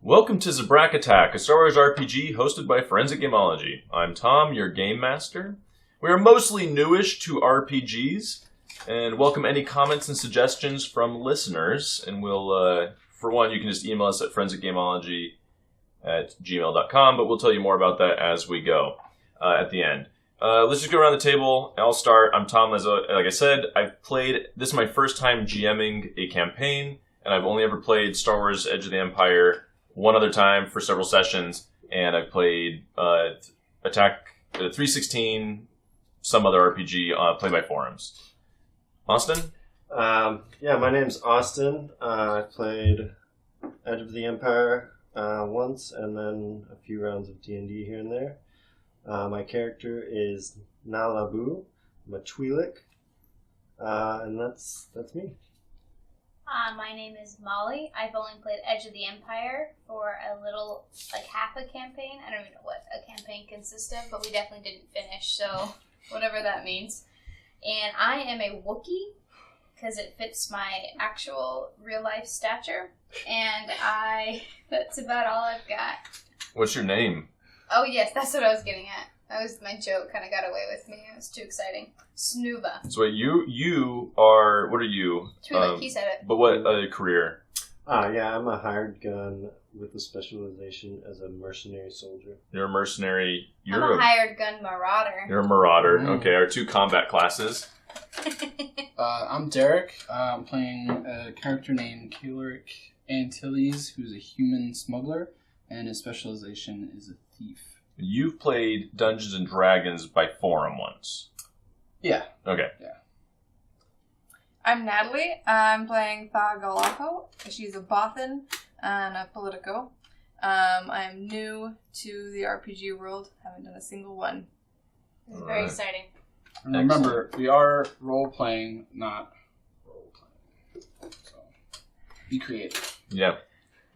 Welcome to Zabrak Attack, a Star Wars RPG hosted by Forensic Gameology. I'm Tom, your game master. We are mostly newish to RPGs, and welcome any comments and suggestions from listeners. And we'll, for one, you can just email us at forensicgameology@gmail.com, but we'll tell you more about that as we go at the end. Let's just go around the table. I'll start. I'm Tom. Like I said, this is my first time GMing a campaign, and I've only ever played Star Wars Edge of the Empire one other time for several sessions, and I've played Attack 316, some other RPG played by forums. Austin? My name's Austin. I played Edge of the Empire once, and then a few rounds of D&D here and there. My character is Nalabu. I'm a Twi'lek, and that's me. My name is Molly. I've only played Edge of the Empire for a little, half a campaign. I don't even know what a campaign consists of, but we definitely didn't finish, so whatever that means. And I am a Wookiee, because it fits my actual real-life stature. And that's about all I've got. What's your name? Oh, yes, that's what I was getting at. That was my joke, kind of got away with me. It was too exciting. Snuva. So wait, you are, what are you? Twi'lek, he said it. But what career? I'm a hired gun with a specialization as a mercenary soldier. You're a mercenary. I'm a hired gun marauder. You're a marauder. Okay, our two combat classes. I'm Derek. I'm playing a character named Kaloric Antilles, who's a human smuggler, and his specialization is a thief. You've played Dungeons & Dragons by forum once. Yeah. Okay. Yeah. I'm Natalie. I'm playing Tha Galako. She's a Bothan and a Politico. I'm new to the RPG world. Haven't done a single one. It's very exciting. And remember, we are role-playing, not role-playing. So, be creative. Yeah.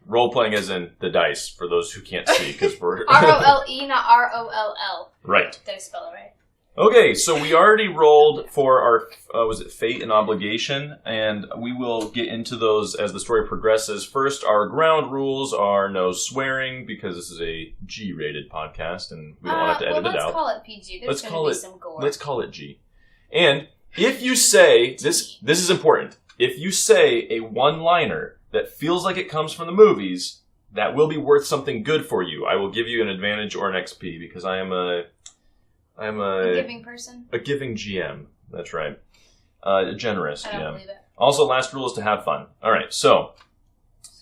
Role-playing as in the dice, for those who can't see, because we're... R-O-L-E, not R-O-L-L. Right. Did I spell it right? Okay, so we already rolled for our, Fate and Obligation, and we will get into those as the story progresses. First, our ground rules are no swearing, because this is a G-rated podcast, and we don't have to edit it out. Let's call it PG. There's going to be some gore. Let's call it G. And if you say, this is important, if you say a one-liner that feels like it comes from the movies, that will be worth something good for you. I will give you an advantage or an XP, because I am a giving person? A giving GM. That's right. A generous GM. I don't believe it. Also, last rule is to have fun. All right, so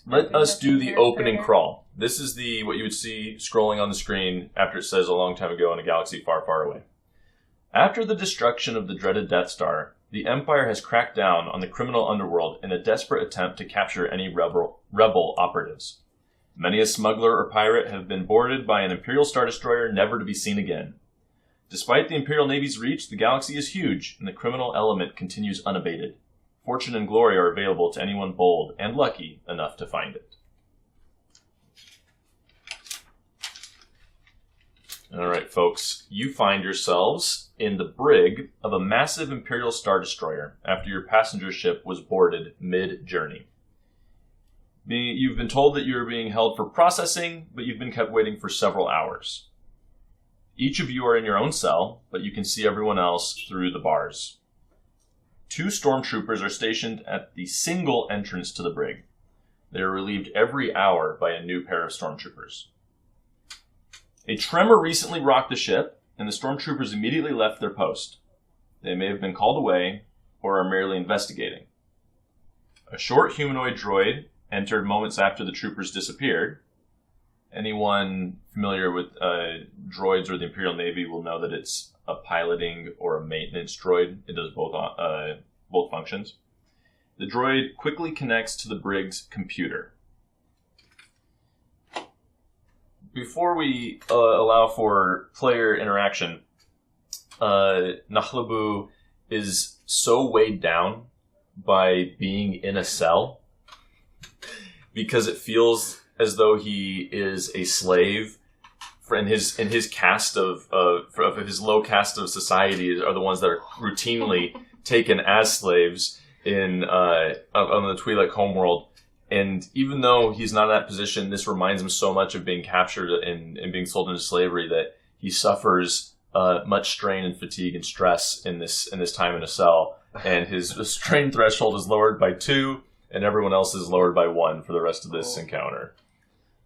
let us do the opening crawl. This is what you would see scrolling on the screen after it says a long time ago in a galaxy far, far away. After the destruction of the dreaded Death Star, the Empire has cracked down on the criminal underworld in a desperate attempt to capture any rebel operatives. Many a smuggler or pirate have been boarded by an Imperial Star Destroyer never to be seen again. Despite the Imperial Navy's reach, the galaxy is huge, and the criminal element continues unabated. Fortune and glory are available to anyone bold and lucky enough to find it. All right, folks, you find yourselves in the brig of a massive Imperial Star Destroyer after your passenger ship was boarded mid-journey. You've been told that you're being held for processing, but you've been kept waiting for several hours. Each of you are in your own cell, but you can see everyone else through the bars. 2 stormtroopers are stationed at the single entrance to the brig. They are relieved every hour by a new pair of stormtroopers. A tremor recently rocked the ship, and the stormtroopers immediately left their post. They may have been called away, or are merely investigating. A short humanoid droid entered moments after the troopers disappeared. Anyone familiar with droids or the Imperial Navy will know that it's a piloting or a maintenance droid. It does both functions. The droid quickly connects to the brig's computer. Before we allow for player interaction, Nahlabu is so weighed down by being in a cell because it feels as though he is a slave, in his caste of his low caste of society are the ones that are routinely taken as slaves on the Twi'lek homeworld, And even though he's not in that position, this reminds him so much of being captured and being sold into slavery that he suffers much strain and fatigue and stress in this time in a cell. And his strain threshold is lowered by 2, and everyone else is lowered by 1 for the rest of this encounter.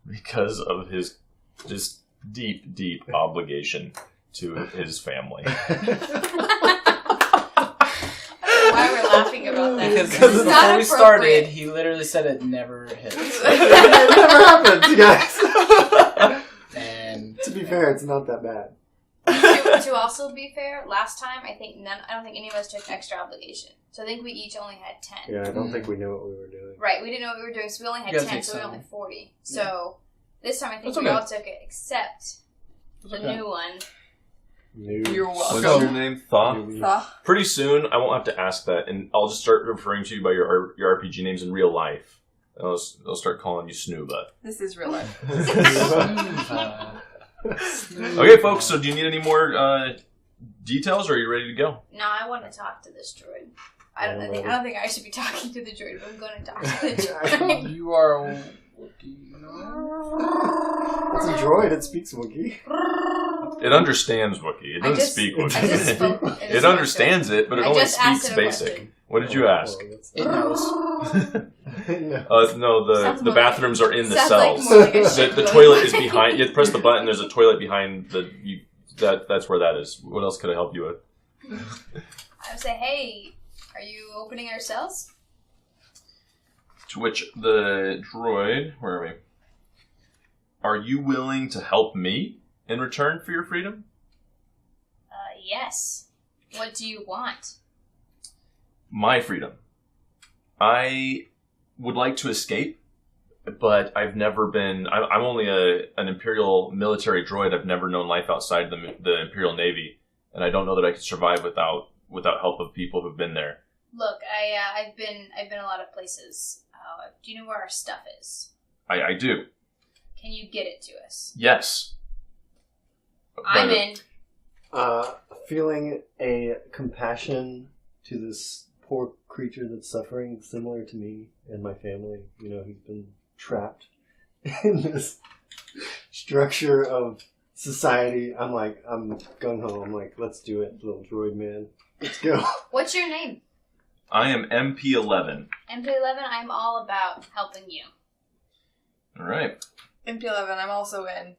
Because of his just deep, deep obligation to his family. Why we're laughing about that? Because It's before not we started, appropriate. he literally said it never hits. It never happens, guys. And To be fair, it's not that bad. To also be fair, last time I don't think any of us took extra obligation. So I think we each only had 10. Yeah, I don't think we knew what we were doing. Right, we didn't know what we were doing, so we only had You guys 10, take so we some. only 40. So this time I think That's we okay. all took it, except the new one. You're What's welcome. your name? Thaw? Thaw. Pretty soon, I won't have to ask that, and I'll just start referring to you by your RPG names in real life. And I'll start calling you Snooba. This is real life. Okay, folks, so do you need any more details, or are you ready to go? No, I want to talk to this droid. I don't think I should be talking to the droid, but I'm going to talk to the droid. you are... It's a droid, it speaks Wookiee. It understands Wookiee. It doesn't speak I just Wookiee. spoke. It understands it, but it I only just asked speaks it a basic. question. What did you ask? It knows. No, Sounds the more bathrooms are in the Sounds cells. like more like a ship The going toilet is by. behind. You have to press the button. There's a toilet behind that's where that is. What else could I help you with? I would say, hey, are you opening our cells? To which the droid, where are we? Are you willing to help me in return for your freedom? Yes. What do you want? My freedom. I would like to escape, but I've never been... I'm only an Imperial military droid. I've never known life outside the Imperial Navy, and I don't know that I could survive without help of people who've been there. Look, I've been a lot of places. Do you know where our stuff is? I do. Can you get it to us? Yes. I'm in. Feeling a compassion to this poor creature that's suffering, similar to me and my family. You know, he's been trapped in this structure of society. I'm gung-ho. I'm like, let's do it, little droid man. Let's go. What's your name? I am MP11. MP11, I'm all about helping you. All right. MP11, I'm also in.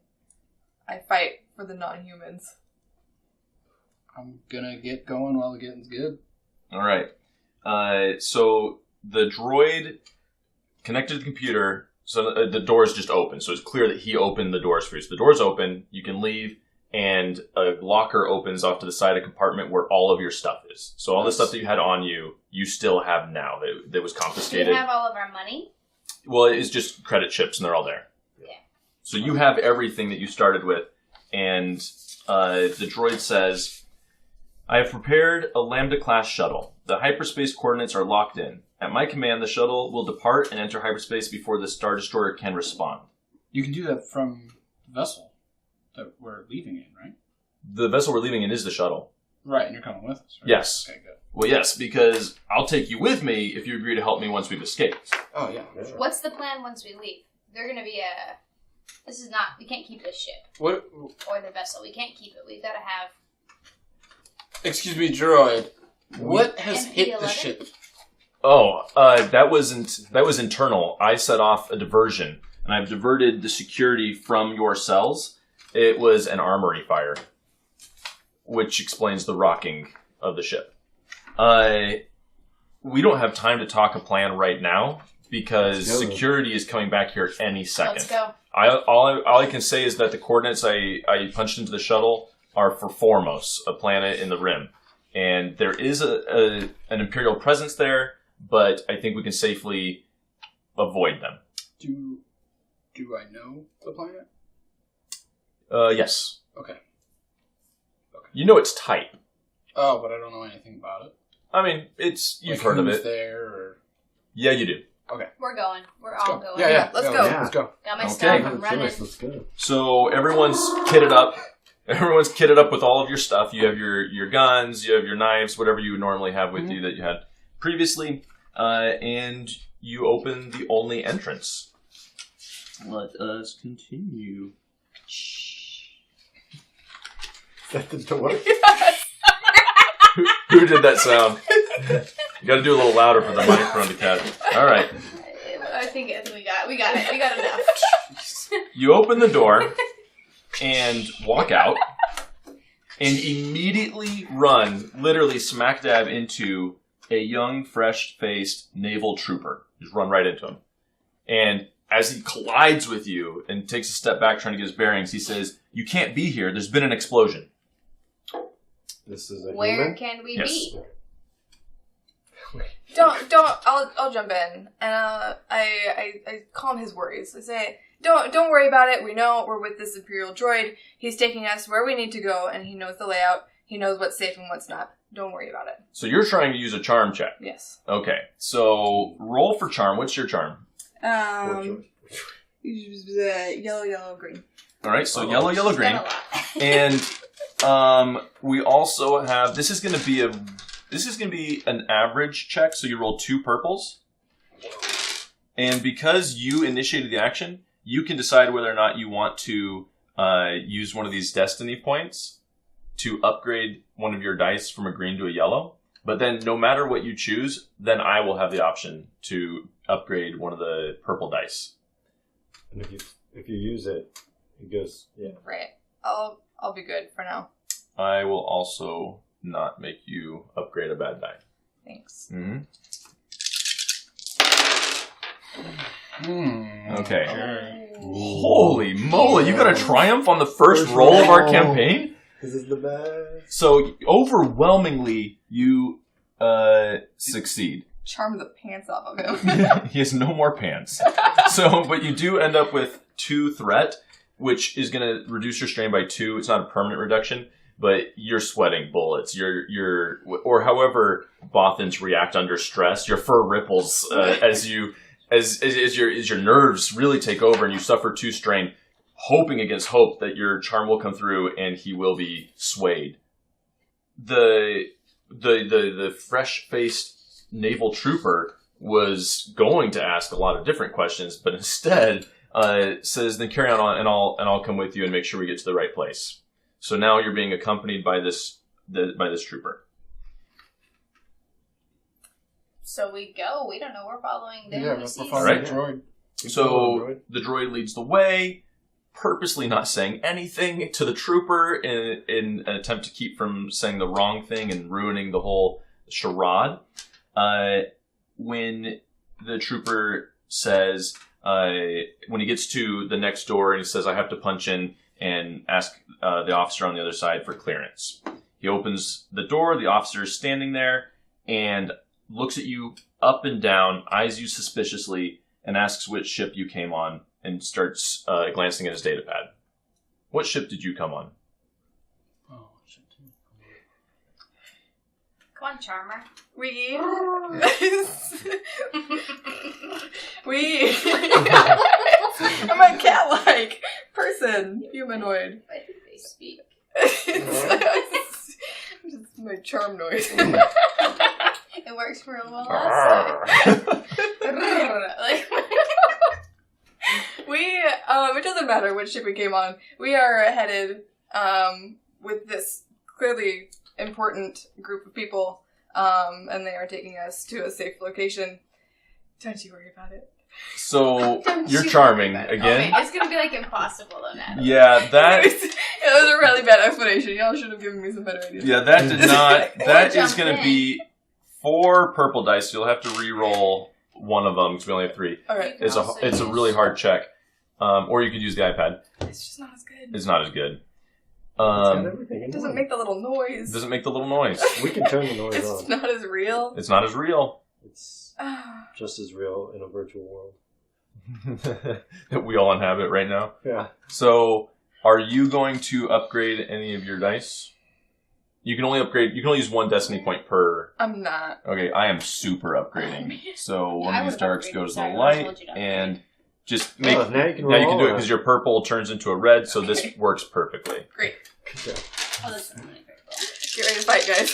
I fight for the non-humans. I'm gonna get going while the getting's good. All right. So the droid connected to the computer, so the doors just open. So it's clear that he opened the doors for you. So the doors open, you can leave, and a locker opens off to the side of a compartment where all of your stuff is. So all the stuff that you had on you, you still have now. That was Do we confiscated. have all of our money? Well, it's just credit chips, and they're all there. Yeah. So you have everything that you started with, and the droid says, I have prepared a Lambda-class shuttle. The hyperspace coordinates are locked in. At my command, the shuttle will depart and enter hyperspace before the Star Destroyer can respond. You can do that from the vessel that we're leaving in, right? The vessel we're leaving in is the shuttle. Right, and you're coming with us, right? Yes. Okay, good. Well, yes, because I'll take you with me if you agree to help me once we've escaped. Oh, yeah. What's the plan once we leave? They're gonna be we can't keep this ship. What? Or the vessel. We can't keep it. We've gotta have... Excuse me, droid. What has hit the MP11? ship? Oh, that was internal. I set off a diversion, and I've diverted the security from your cells. It was an armory fire, which explains the rocking of the ship. We don't have time to talk a plan right now because Let's go. Security is coming back here any second. Let's go. All I can say is that the coordinates I punched into the shuttle are for Formos, a planet in the rim. And there is an Imperial presence there, but I think we can safely avoid them. Do I know the planet? Yes. Okay. You know its type. Oh, but I don't know anything about it. I mean, you've heard of who's it. there, or... Yeah, you do. We're going. We're Let's all go. going. Yeah. Let's go. Yeah. Let's go. Got my Okay. stuff. I'm Let's running. Let's go. So everyone's kitted up. Everyone's kitted up with all of your stuff. You have your guns, you have your knives, whatever you would normally have with you that you had previously. And you open the only entrance. Let us continue. Is that the door? Who did that sound? You got to do a little louder for the microphone to catch. All right. I think we got it. We got enough. You open the door and walk out, and immediately run, literally smack dab into a young, fresh-faced naval trooper. Just run right into him. And as he collides with you and takes a step back trying to get his bearings, he says, "You can't be here. There's been an explosion." This is a Where human? can we Yes. be? Don't. I'll jump in, and I calm his worries. I say, don't worry about it. We know we're with this Imperial droid. He's taking us where we need to go, and he knows the layout. He knows what's safe and what's not. Don't worry about it. So you're trying to use a charm check. Yes. Okay. So roll for charm. What's your charm? Yellow, green. All right. So yellow, Got green. a lot. And we also have. This is going to be an average check. So you roll 2 purples. And because you initiated the action, you can decide whether or not you want to use one of these destiny points to upgrade one of your dice from a green to a yellow. But then no matter what you choose, then I will have the option to upgrade one of the purple dice. And if you use it, it goes, yeah. Right. I'll be good for now. I will also not make you upgrade a bad die. Thanks. Mm-hmm. Okay. Holy moly, you got a triumph on the first roll of our campaign? This is the best. So, overwhelmingly, you succeed. Charm the pants off of him. He has no more pants. But you do end up with 2 threat, which is going to reduce your strain by 2. It's not a permanent reduction, but you're sweating bullets. Or however Bothans react under stress, your fur ripples as your nerves really take over and you suffer 2 strain, hoping against hope that your charm will come through and he will be swayed. The fresh-faced naval trooper was going to ask a lot of different questions, but instead says, "Then carry on and I'll come with you and make sure we get to the right place." So now you're being accompanied by this trooper. So we go. We don't know. We're following them. Yeah, We we're see following All right. the droid. So the droid leads the way, purposely not saying anything to the trooper in an attempt to keep from saying the wrong thing and ruining the whole charade. When the trooper says, when he gets to the next door and he says, "I have to punch in and ask the officer on the other side for clearance." He opens the door, the officer is standing there and looks at you up and down, eyes you suspiciously, and asks which ship you came on, and starts glancing at his datapad. What ship did you come on? Oh, shit. Come on, Charmer. We. I'm a cat-like person, humanoid. I think they speak. It's just my charm noise. It works real well last time. Like, It doesn't matter which ship we came on. We are headed with this clearly important group of people, and they are taking us to a safe location. Don't you worry about it. So, Don't you're you charming worry about it. again. Okay, it's gonna be like impossible though, Natalie. Yeah, that It was a really bad explanation. Y'all should have given me some better ideas. did not. That is jump going to in. be 4 purple dice. You'll have to re-roll one of them because we only have 3. Alright. It's a really hard check. Or you could use the iPad. It's just not as good. It's not as good. It's got everything in It doesn't one. make the little noise. Doesn't make the little noise. We can turn the noise It's on. not as real. It's not as real. It's just as real in a virtual world. That we all inhabit right now. Yeah. So, are you going to upgrade any of your dice? You can only use 1 destiny point per. I'm not. Okay, I am super upgrading. So one I of these would've darks upgraded. goes to the Sorry, I light, told you to and just make. Oh, now you can Now you roll can do it on because your purple turns into a red, so this works perfectly. Great. Good job. Oh, that's really very cool. Get ready to fight, guys.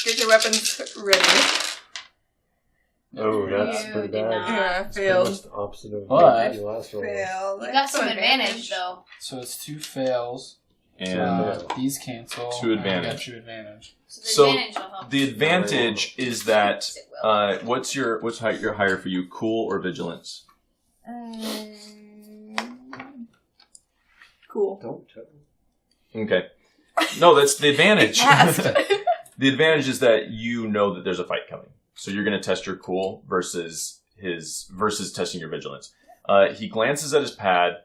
Get your weapons ready. Oh, that's You pretty did bad. not. Yeah, It's pretty failed. much the opposite of But- the last roll. Failed. You got some advantage though. So it's 2 fails. And These cancel. 2 and I got advantage. 2 advantage. So the So, advantage will help. the advantage is that Yes, it will. what's your higher for you, cool or vigilance? Cool. Don't tell me. Okay. No, that's the advantage. Asked. The advantage is that you know that there's a fight coming. So you're going to test your cool versus testing your vigilance. He glances at his pad,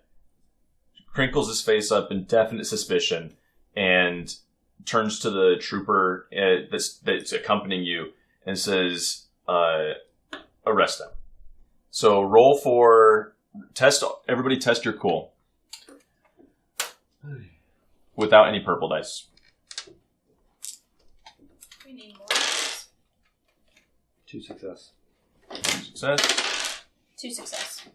crinkles his face up in definite suspicion, and turns to the trooper that's accompanying you and says, arrest them. So roll for everybody test your cool. Without any purple dice. We need more. 2 success. Success. 2 success.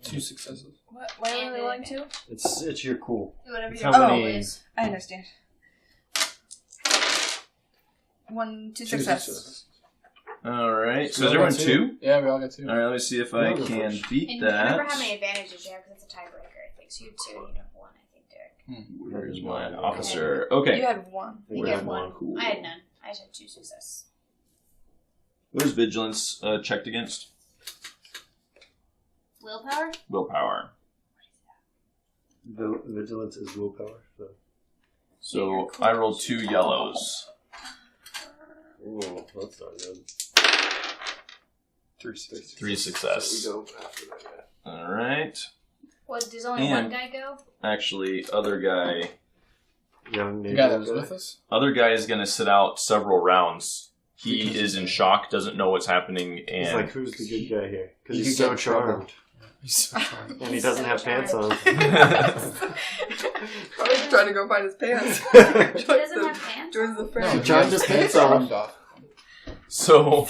2 successes. What? Why are we rolling 2? It's your cool. Whatever It's your how goal many- is. I understand. 1, 2 2 success. successes. Alright. So we is all everyone got 2? Yeah, we all got 2. Alright, let me see if I No, can first. beat And that. remember how many advantages you have because it's a tiebreaker. I think so. You have 2 and you have 1. I think Derek. Where's my officer? You Okay. had 1. I think We you have had 1. Cool. I had none. I just had 2 success. What is vigilance checked against? Willpower. Willpower. Vigilance is willpower. So. So I rolled 2 yellows. Ooh, that's not good. 3 successes. 3 success. So we go after that guy. Alright. What? Does only And- one guy go? Actually, other guy Young The neighbor guy that was with us? is going to sit out several rounds. He is in shock, doesn't know what's happening, He's and like, who's the good guy here? Because He's he's so so troubled. charmed. He's so charming. And he doesn't have pants on. Probably trying to go find his pants. He doesn't have pants. Joins the No, friend. he Charmed has his pants off. charmed off. so.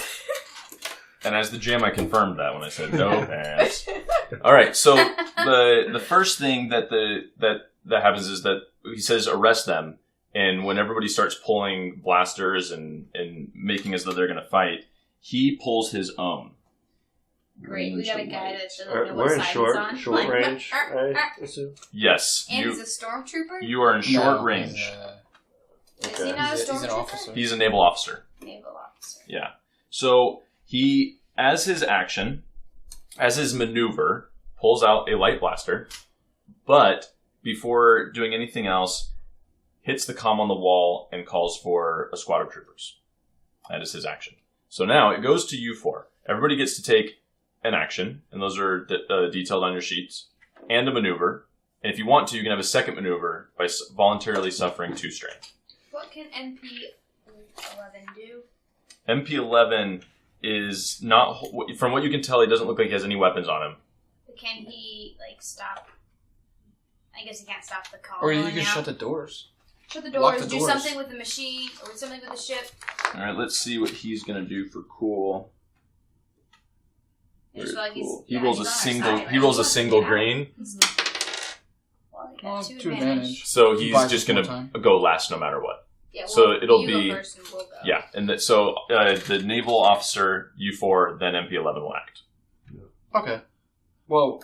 And as the GM, I confirmed that when I said no pants. All right, so the first thing that happens is that he says arrest them, and when everybody starts pulling blasters and making as though they're going to fight, he pulls his own. Great. We got a guy that doesn't know what We're in side he's on. short Like, range, I assume. Yes, And he's a stormtrooper. you are in short No, range. Is he not a He's an stormtrooper? officer. He's a naval officer. Naval officer. Yeah. So he, as his maneuver, pulls out a light blaster, but before doing anything else, hits the comm on the wall and calls for a squad of troopers. That is his action. So now it goes to you four. Everybody gets to take an action, and those are detailed on your sheets, and a maneuver. And if you want to, you can have a second maneuver by voluntarily suffering 2 strain. What can NP11 do? MP11 is not, from what you can tell, he doesn't look like he has any weapons on him. But can he stop? I guess he can't stop the call. Or you going can out. shut the doors. Shut the lock doors. the Do doors. something with the machine or something with the ship. All right, let's see what he's going to do for cool. I just feel like Cool. he's, He rolls a he's on our single. side, He right? rolls a wants to single get out. green, Well, he got Well, 2 2 advantage. advantage. so He he's buys just us more going to time. go last no matter what. Yeah, So well, it'll you be- go first and we'll go. Yeah, and so the naval officer, U4, then MP11 will act. Okay. Well,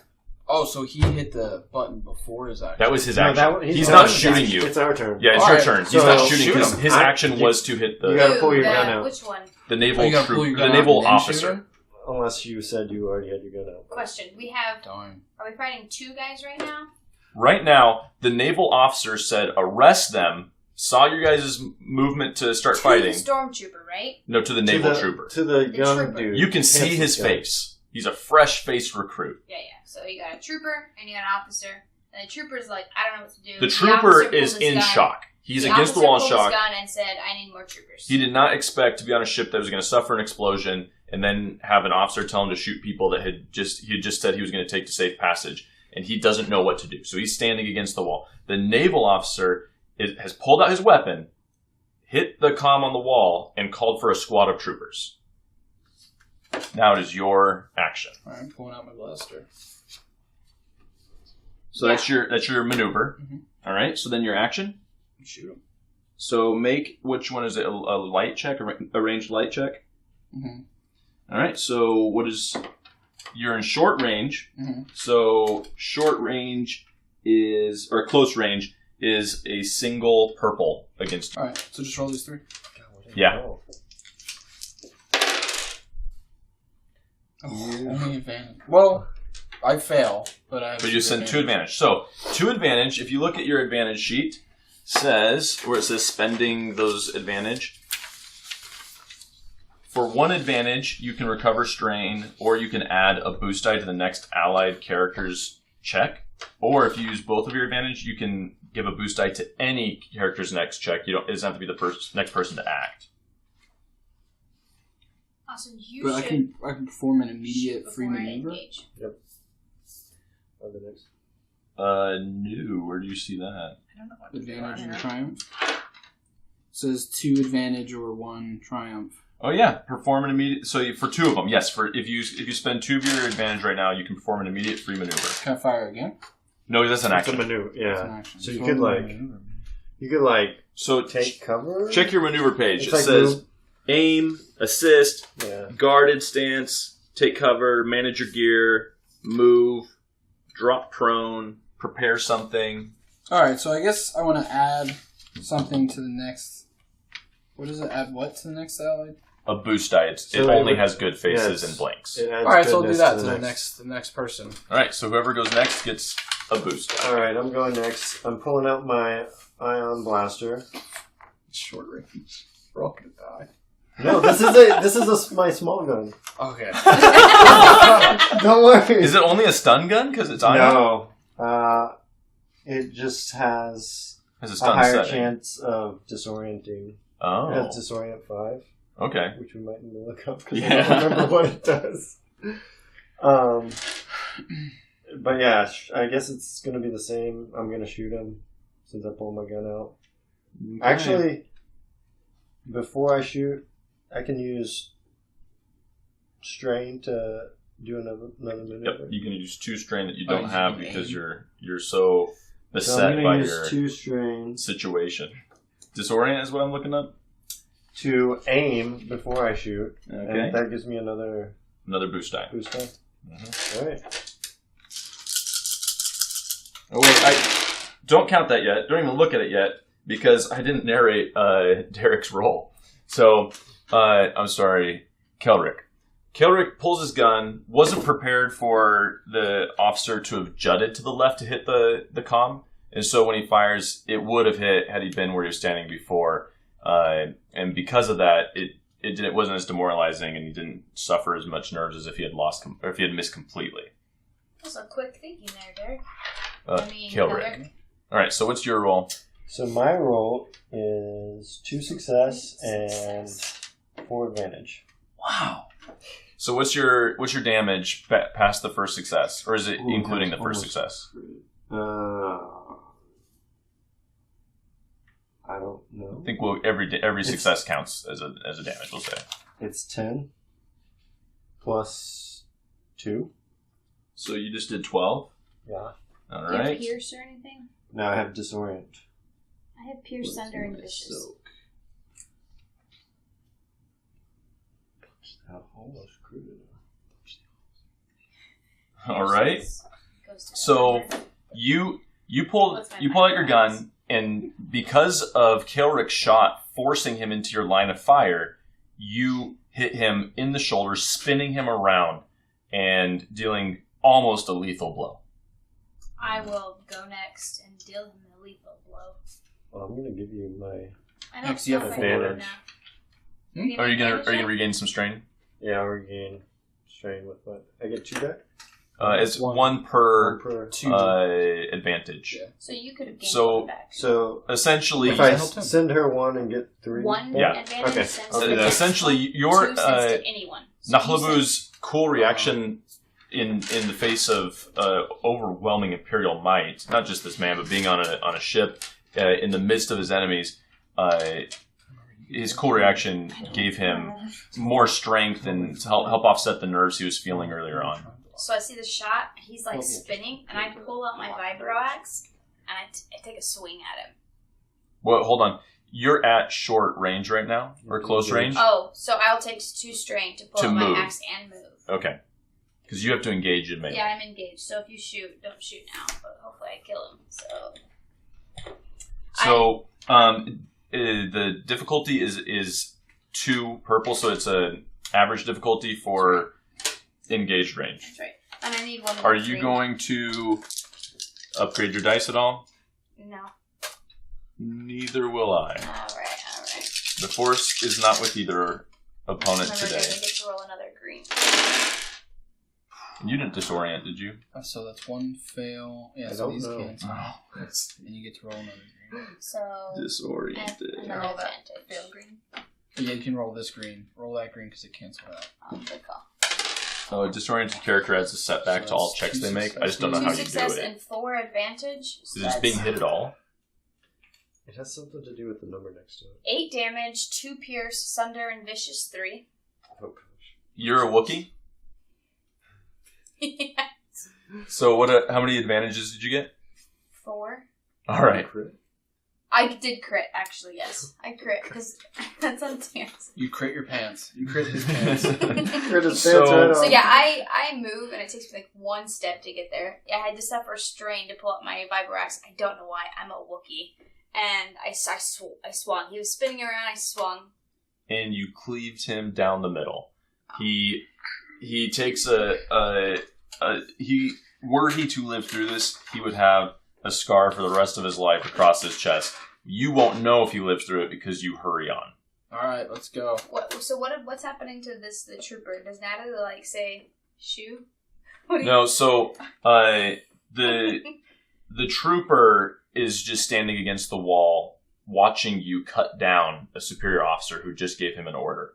so he hit the button before his action. That was his No, action. he's He's our not turn. shooting you. It's our turn. Yeah, it's All your right, turn. He's so not shooting shoot because him. his action was to hit You gotta the pull your the- gun out. Which one? naval you gotta pull troop, your the gun out naval and then shoot officer. him? Unless you said you already had your gun out. Question. We have. Darn. Are we fighting 2 guys right now? Right now, the naval officer said, "Arrest them." Saw your guys' movement to start To fighting. the stormtrooper, right? No, to the naval to the, trooper. To the The young trooper. dude. You can see Handsome his guy. face. He's a fresh-faced recruit. Yeah. So you got a trooper and you got an officer, and the trooper's like, I don't know what to do. The trooper officer is pulled his in gun. shock. He's The against the officer wall in pulled shock. his gun and said, I need more troopers. He did not expect to be on a ship that was going to suffer an explosion and then have an officer tell him to shoot people that he had just said he was going to take to safe passage, and he doesn't know what to do. So he's standing against the wall. The naval officer has pulled out his weapon, hit the comm on the wall, and called for a squad of troopers. Now it is your action. All right, I'm pulling out my blaster. So that's your maneuver. Mhm. All right. So then your action. Shoot him. So make, which one is it? A light check, a ranged light check. Mm-hmm. All right. So what is? You're in short range. Mm-hmm. So short range or close range is a single purple against. All right. So just roll these 3. Yeah. Only advantage. Well, I fail, but I have. But you send 2 advantage. So 2 advantage. If you look at your advantage sheet, says where it says spending those advantage. For 1 advantage, you can recover strain, or you can add a boost die to the next allied character's check. Or if you use both of your advantage, you can give a boost die to any character's next check. It doesn't have to be the next person to act. Awesome. But I can perform an immediate free maneuver. Yep. On the next. No. Where do you see that? I don't know what to do. Advantage and triumph. It says 2 advantage or 1 triumph. Oh yeah, perform an immediate. So for 2 of them, yes. For if you spend 2 of your advantage right now, you can perform an immediate free maneuver. Can I fire again? No, that's an action. It's a maneuver. Yeah. It's an action. So you could So take cover. check your maneuver page. It's It like says aim, assist, Yeah. guarded stance, take cover, manage your gear, move, drop prone, prepare something. All right. So I guess I want to add something to the next. What does it add? What to the next allied? A boost die. It only has good faces and blanks. It adds All right. So I'll do goodness that to to the next person. All right. So whoever goes next gets a boost die. All right, I'm going next. I'm pulling out my ion blaster. Short range. We're all gonna die. No, this is my small gun. Okay. Don't worry. Is it only a stun gun because it's ion? No. It just has Has a a stun higher setting. chance of disorienting. It Oh. has disorient 5, Okay. which we might need to look up because Yeah. I don't remember what it does. But yeah, I guess it's going to be the same. I'm going to shoot him since I pulled my gun out. Actually, before I shoot, I can use strain to do another maneuver. Yep. You can use 2 strain that you don't you have can because aim. you're so So I'm beset going by to use your 2 strain situation. Disorient is what I'm looking up. to aim before I shoot. Okay. And that gives me another Another boost die. boost die. Mhm. Alright. Oh wait, I don't count that yet. Don't even look at it yet because I didn't narrate Derek's roll. So I'm sorry, Kelrick. Kelrick pulls his gun. Wasn't prepared for the officer to have jutted to the left to hit the comm, and so when he fires, it would have hit had he been where he was standing before. And because of that, it wasn't as demoralizing, and he didn't suffer as much nerves as if he had or if he had missed completely. That's a quick thinking there, Derek. Kelrick. All right. So what's your roll? So my roll is 2 success and 4 advantage. Wow. So what's your damage past the first success, or is it including the first success? I don't know. I think every success counts as a damage. We'll say It's 10 plus 2. so. You just did 12. Yeah. All Do you have right. Pierce or anything? Now I have disorient. I have Pierce, Thunder, and Vicious. Almost crude. All right. Goes to So November. you pull out your gun, and because of Kelrick's shot forcing him into your line of fire, you hit him in the shoulder, spinning him around and dealing almost a lethal blow. I will go next and deal him a lethal blow. Well, I'm going to give you my... I don't Next, you know have if I do advantage. now. Are you gonna regain some strain? Yeah, I'll regain strain with what? I get 2 back? It's one per Per 2. advantage. Yeah. So you could have gained So- one back. So Essentially, if I helped him. send her 1 and get 3? One Yeah. advantage Okay. sends I'll to do that. essentially two your sends to anyone. So you Nahlabu's cool reaction in the face of overwhelming Imperial might, not just this man, but being on a ship in the midst of his enemies, his cool reaction gave him more strength and to help offset the nerves he was feeling earlier on. So I see the shot. He's like spinning, and I pull out my vibro axe and I take a swing at him. Well, hold on. you're at short range right now, or close range. Oh, so I'll take 2 strain to pull out my axe and move. Okay. Because you have to engage in melee. Yeah, I'm engaged. So if you shoot, don't shoot now. But hopefully I kill him. So the difficulty is 2 purple, so it's an average difficulty for engaged range. That's right. And I need 1 more. Are you going to upgrade your dice at all? No. Neither will I. Alright. The force is not with either opponent Remember, today. I get to roll another green. You didn't disorient, did you? So that's 1 fail. Yeah, I so don't these know. cancel. Oh, that's And you get to roll another green. So disoriented. and Roll that advantage. fail green. Yeah, you can roll this green. Roll that green because it cancels out. Oh, good call. So a disoriented character adds a setback to all checks they make. I just don't know 2 how you do success it. and 4 advantage. So Is it being hit at all? It has something to do with the number next to it. 8 damage, 2 pierce, sunder, and vicious 3. Oh gosh. You're a Wookiee? Yeah. So how many advantages did you get? 4. All right. Crit? I did crit, actually, yes. I crit, because that's on chance. You crit your pants. You crit his pants. Crit his So- pants right So off. yeah, I move, and it takes me like 1 step to get there. I had to suffer strain to pull up my vibro axe. I don't know why. I'm a Wookiee. And I swung. He was spinning around, I swung. And you cleaved him down the middle. He takes were he to live through this, he would have a scar for the rest of his life across his chest. You won't know if he lives through it because you hurry on. Alright, let's go. What's happening to the trooper? Does Natalie say shoo? No, so the trooper is just standing against the wall watching you cut down a superior officer who just gave him an order.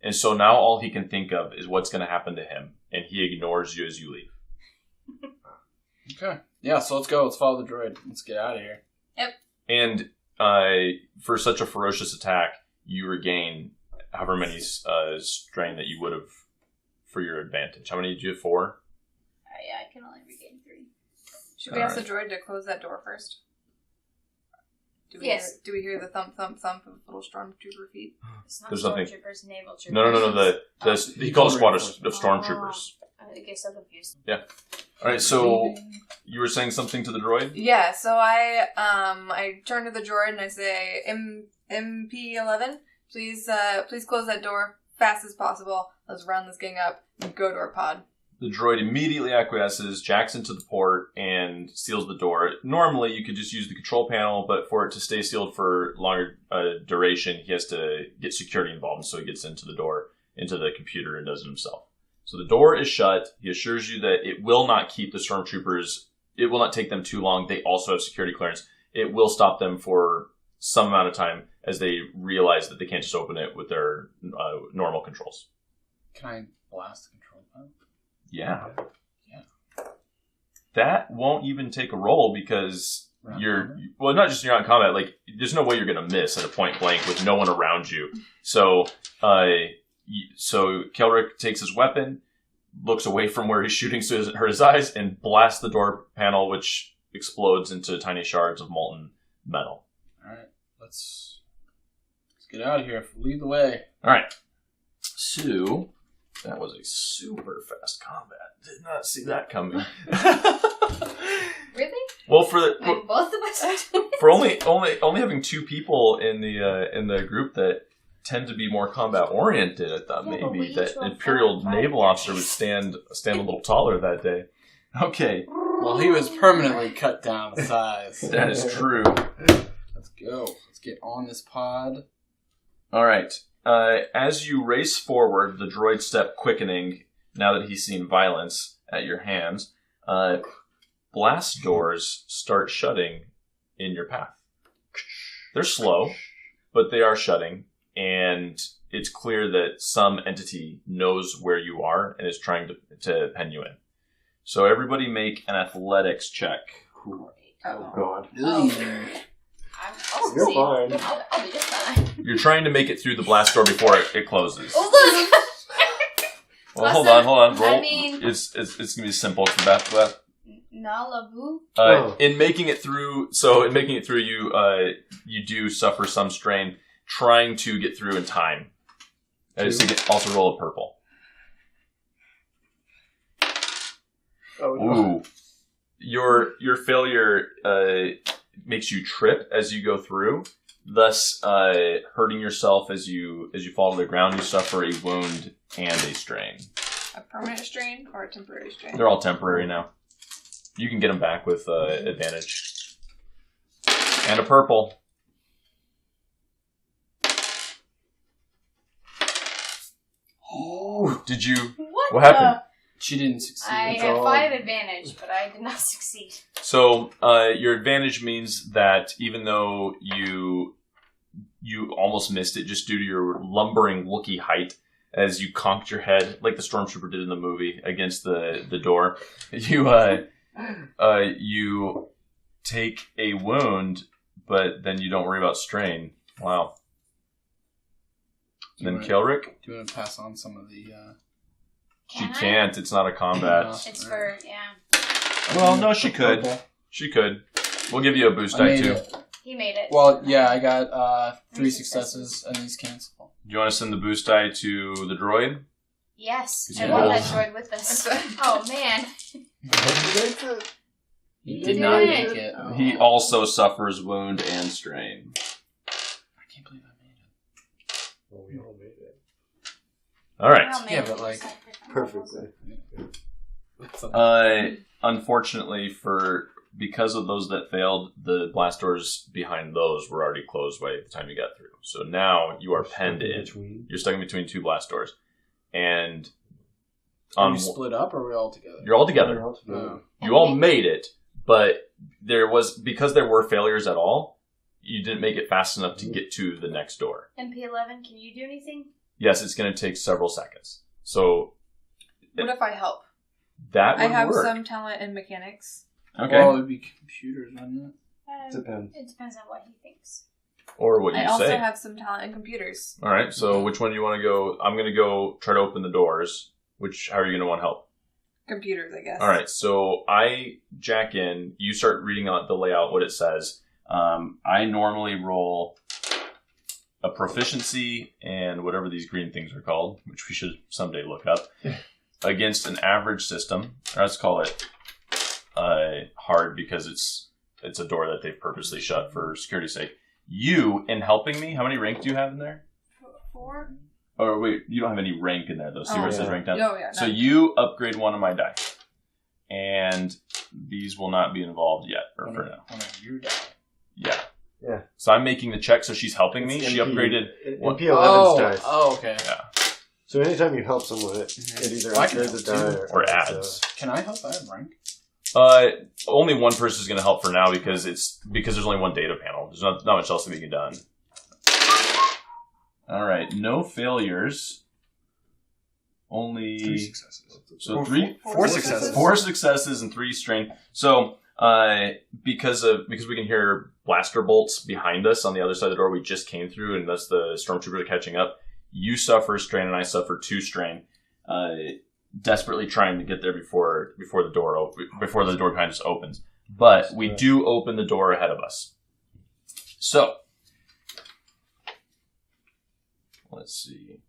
And so now all he can think of is what's going to happen to him, and he ignores you as you leave. Okay. Yeah, so let's go. Let's follow the droid. Let's get out of here. And for such a ferocious attack, you regain however many strain that you would have for your advantage. How many did you have? 4? Yeah, I can only regain 3. Should we ask the droid to close that door first? Yes. Do we hear the thump, thump, thump of little stormtrooper feet? It's not There's nothing. stormtroopers, naval troopers. No. He called a squad of stormtroopers. I guess I'm confused. All right, so you were saying something to the droid? Yeah, so I turn to the droid and I say, MP11, please close that door fast as possible. Let's round this gang up and go to our pod. The droid immediately acquiesces, jacks into the port, and seals the door. Normally, you could just use the control panel, but for it to stay sealed for longer duration, he has to get security involved, so he gets into the door, into the computer, and does it himself. So the door is shut. He assures you that it will not keep the stormtroopers. It will not take them too long. They also have security clearance. It will stop them for some amount of time as they realize that they can't just open it with their normal controls. Can I blast the control panel? Yeah. That won't even take a roll because well, not just you're not in combat. Like, there's no way you're going to miss at a point blank with no one around you. So, Kelric takes his weapon, looks away from where he's shooting his eyes, and blasts the door panel, which explodes into tiny shards of molten metal. All right, let's get out of here. Lead the way. All right. So that was a super fast combat. Did not see that coming. Really? Well, Like, both of us are doing for only having 2 people in the group that tend to be more combat oriented, I thought Yeah, but we maybe each that rolled Imperial 5 naval officer would stand a little taller that day. Okay, Well, he was permanently cut down in size. that is true. Let's go. Let's get on this pod. All right. As you race forward, the droid step quickening now that he's seen violence at your hands. Blast doors start shutting in your path. They're slow, but they are shutting, and it's clear that some entity knows where you are and is trying to pen you in. So everybody make an athletics check. Oh god. I'll You're see. fine. I'll be just fine. You're trying to make it through the blast door before it closes. Oh, look! Well, hold on. Roll. I mean- It's going to be simple. It's the Nalabu. In making it through, you do suffer some strain trying to get through in time. And so you can also roll a purple. Oh, no. Ooh. Your failure makes you trip as you go through, thus hurting yourself as you fall to the ground. You suffer a wound and a strain. A permanent strain or a temporary strain? They're all temporary now. You can get them back with advantage. And a purple. Oh, did you? What happened? She didn't succeed. I It's had all- 5 advantage, but I did not succeed. So your advantage means that even though you almost missed it just due to your lumbering Wookiee height, as you conked your head like the stormtrooper did in the movie against the door, you take a wound, but then you don't worry about strain. Wow. And then Kilrick? Do you want to pass on some of the... She Can I? can't. It's not a combat. It's for, yeah. Well, no, she could. Purple. She could. We'll give you a boost I die made too. it. He made it. Well, yeah, I got 3 3 successes and these cancel. Do you want to send the boost die to the droid? Yes, Because I he want rolls. that droid with us. Oh, man. He You did did not it. make it. He also suffers wound and strain. I can't believe I made it. Well, we all made it. All right. Well, maybe Yeah, but, we like, just have to- Perfectly. Unfortunately, because of those that failed, the blast doors behind those were already closed by the time you got through. So now you are penned in. Between. You're stuck in between 2 blast doors, and Are we split up or are we all together? you're all together. Oh. You all made it, but because there were failures at all, you didn't make it fast enough to get to the next door. MP11, can you do anything? Yes, it's going to take several seconds. So What if I help? that would I have work. some talent in mechanics. Okay. Well, it would be computers, wouldn't it? Depends. It depends on what he thinks. Or what I you also say. have some talent in computers. All right. So which one do you want to go? I'm going to go try to open the doors. How are you going to want help? Computers, I guess. All right. So I jack in. You start reading out the layout, what it says. I normally roll a proficiency and whatever these green things are called, which we should someday look up, against an average system. Or let's call it hard because it's a door that they've purposely shut for security's sake. You, in helping me, how many rank do you have in there? 4? Oh, wait, you don't have any rank in there, though. See where it says rank down? Oh, yeah. So no. you upgrade one of my die. And these will not be involved yet, or for now. One of your die. Yeah. Yeah. So I'm making the check, so she's helping me. She upgraded. What? MP11's dice. Oh, okay. Yeah. So anytime you help someone, it either Well, I can upgrades a help die too. Or adds. Can I help? I have rank. Only one person is going to help for now because there's only one data panel. There's not much else to be done. All right, no failures. Only 3 successes. So Four successes. 4 successes and 3 strain. So because we can hear blaster bolts behind us on the other side of the door we just came through, and that's the stormtroopers catching up. You suffer strain and I suffer 2 strain. Desperately trying to get there before the door behind us opens. But we do open the door ahead of us. So let's see.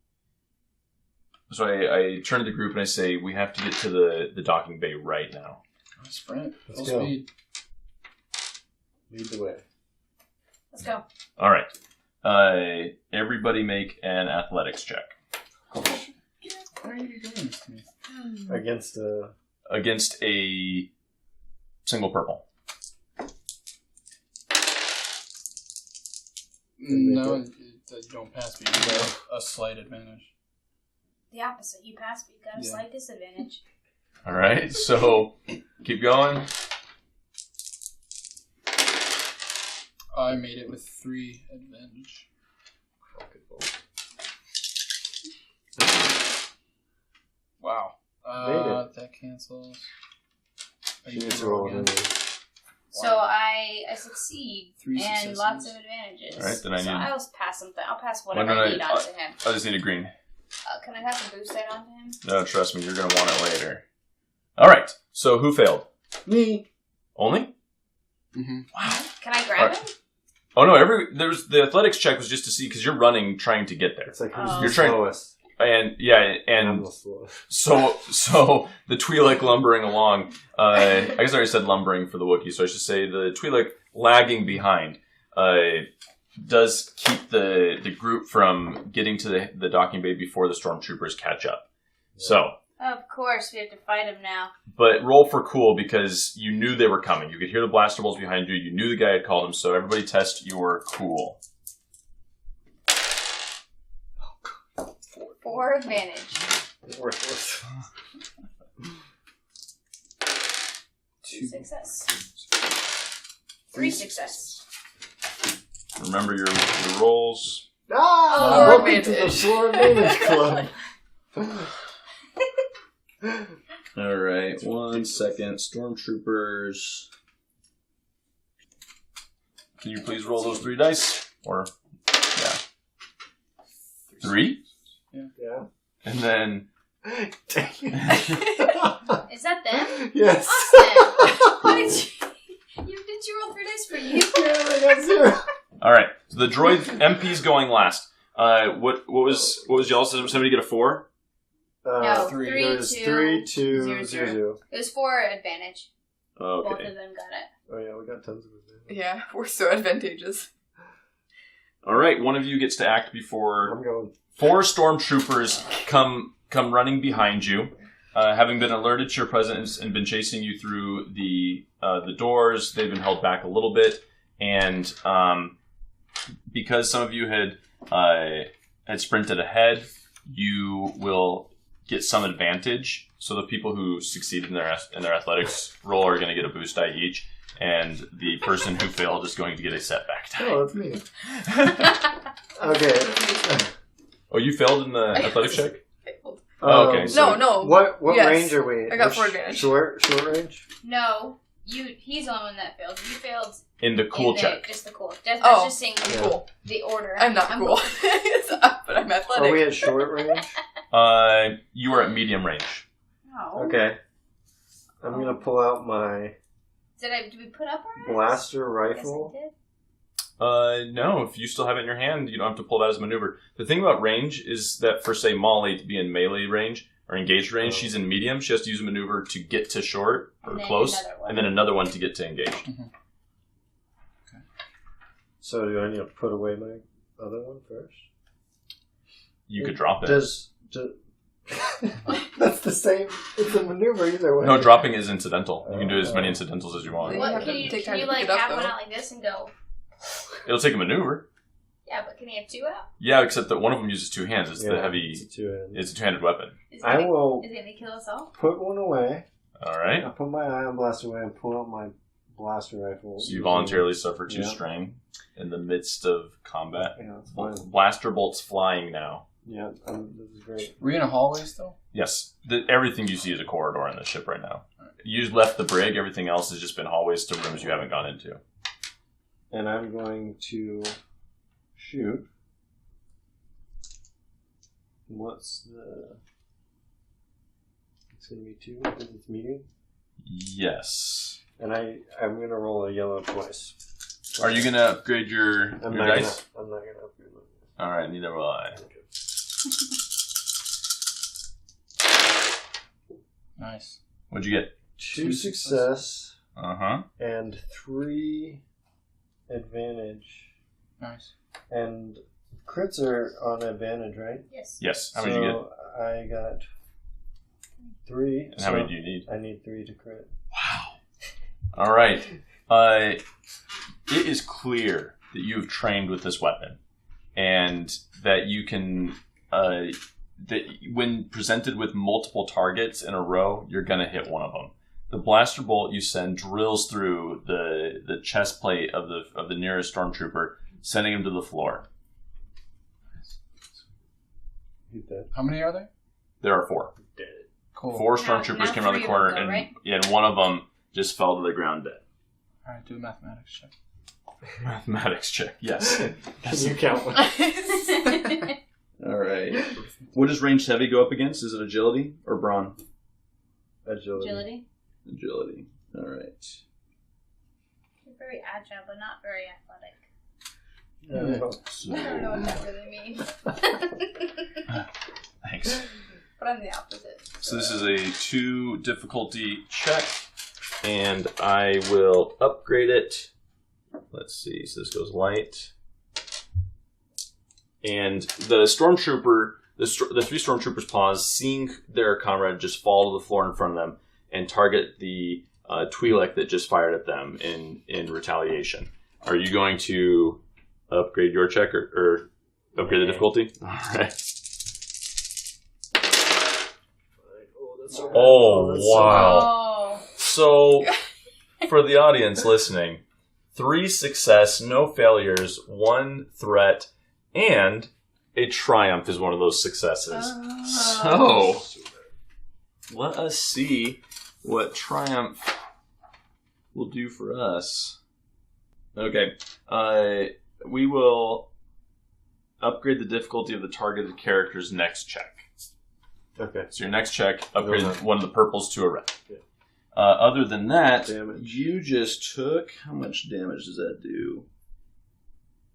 So I turn to the group and I say, we have to get to the docking bay right now. Sprint. Let's Full go. speed. Lead the way. Let's go. All right. Everybody make an athletics check. Why are you doing this to me? Against Against a single purple. No, you don't pass me. You have a slight advantage. The opposite. You passed, but you got a Yeah. slight disadvantage. All right. So keep going. I made it with 3 advantage. Wow. Made That cancels. She needs to roll again. So I succeed 3 and lots successes. of advantages. All right, then I so need- I'll pass something. I'll pass No, whatever no, I need no, on to him. I just need a green. Can I pass a boost light on to him? No, trust me, you're going to want it later. All right. So who failed? Me. Only? Mm-hmm. Wow. Can I grab him? Oh no! The athletics check was just to see because you're running, trying to get there. It's like Oh. who's You're the trying- slowest? And yeah, I'm and the slowest. so the Twi'lek lumbering along. I guess I already said lumbering for the Wookiee, so I should say the Twi'lek lagging behind does keep the group from getting to the docking bay before the stormtroopers catch up. So. Of course, we have to fight him now. But roll for cool because you knew they were coming. You could hear the blaster bolts behind you. You knew the guy had called him, so everybody test your cool. 4 advantage. Worthless. 2 success. 3 success. Remember your rolls. Ah! Oh, Welcome to the advantage. 4 advantage club. All right, 1 second. Stormtroopers. Can you please roll those 3 dice? Or, yeah. 3? Yeah. And then... Dang it. Is that them? Yes. Austin! What did you roll 3 dice for you? Yeah, I got 0. All right, so the droid MP's going last. What was y'all? Somebody get a 4? No, 3. 3, There's 2, 3, 2, 0, 0, 0. 0. It was 4 advantage. Both Okay. of them got it. Oh yeah, we got tons of advantage. Yeah, we're so advantageous. All right, one of you gets to act before I'm going. 4 stormtroopers come running behind you, having been alerted to your presence and been chasing you through the doors. They've been held back a little bit, and because some of you had sprinted ahead, you will get some advantage. So the people who succeeded in their athletics roll are going to get a boost die each, and the person who failed is going to get a setback die. Oh, that's me. Okay. Oh, you failed in the athletics check? Failed. Okay, so- No. What Yes. range are we? I got Which- 4 advantage. Short range? No, he's the only one that failed. You failed In the cool in check. Just the cool. That's Oh. just saying Yeah. Cool. the order. I'm not cool. But I'm athletic. Are we at short range? You are at medium range. No. Okay. I'm gonna pull out my Did we put up our blaster Yes, rifle. I did. No, if you still have it in your hand, you don't have to pull that as a maneuver. The thing about range is that for, say, Molly to be in melee range or engaged range, she's in medium. She has to use a maneuver to get to short or And then close, another one. and then another one to get to engaged. So do I need to put away my other one first? You could drop it. Does that's the same. It's a maneuver either way. No, dropping is incidental. You can do as many incidentals as you want. You What have can to you take can time you to pick like it up, have one though. out like this and go? It'll take a maneuver. Yeah, but can you have 2 out? Yeah, except that one of them uses 2 hands. It's the heavy. It's a two-hand. It's a 2-handed weapon. Is it I gonna, will Is it gonna kill us all? put one away. All right. I put my ion blaster away and pull out my blaster rifle. So you voluntarily suffer 2 Yeah. strain in the midst of combat. Yeah, that's fine. Blaster bolts flying now. Yeah, this is great. Were you in a hallway still? Yes, everything you see is a corridor in the ship right now. You left the brig. Everything else has just been hallways to rooms you haven't gone into. And I'm going to shoot. What's the... It's going to be 2 because it's medium. Yes. And I'm going to roll a yellow twice. Are you going to upgrade your I'm your not dice? Gonna, I'm not going to upgrade my dice. All right, neither will I. Okay. Nice. What'd you get? 2 success Uh-huh. and 3 advantage. Nice. And crits are on advantage, right? Yes. Yes. How many did you get? I got 3. And how many do you need? I need 3 to crit. Wow. All right. It is clear that you have trained with this weapon, and that you can. That when presented with multiple targets in a row, you're gonna hit one of them. The blaster bolt you send drills through the chest plate of the nearest stormtrooper, sending him to the floor. Hit that. How many are there? There are 4. Dead. Cool. 4 Now stormtroopers came around the 3 of corner, them, and right? yeah, and one of them just fell to the ground dead. All right, do a mathematics check. Mathematics check. Yes. Can you count one? All right. What does ranged heavy go up against? Is it agility or brawn? Agility. Agility. Agility. All right. You're very agile, but not very athletic. So, I don't know what that really means. thanks. But I'm the opposite. So this is a 2 difficulty check, and I will upgrade it. Let's see. So this goes light, and the stormtrooper, the 3 stormtroopers pause, seeing their comrade just fall to the floor in front of them, and target the Twi'lek that just fired at them in retaliation. Are you going to upgrade your check or upgrade the difficulty? All right. Oh, wow. Oh. So, for the audience listening, 3 success, no failures, 1 threat, and a triumph is one of those successes. So, let us see what triumph will do for us. Okay, we will upgrade the difficulty of the targeted character's next check. Okay. So your next check, upgrade one of the purples to a red. Yeah. Other than that, Damage. you just took... How much damage does that do?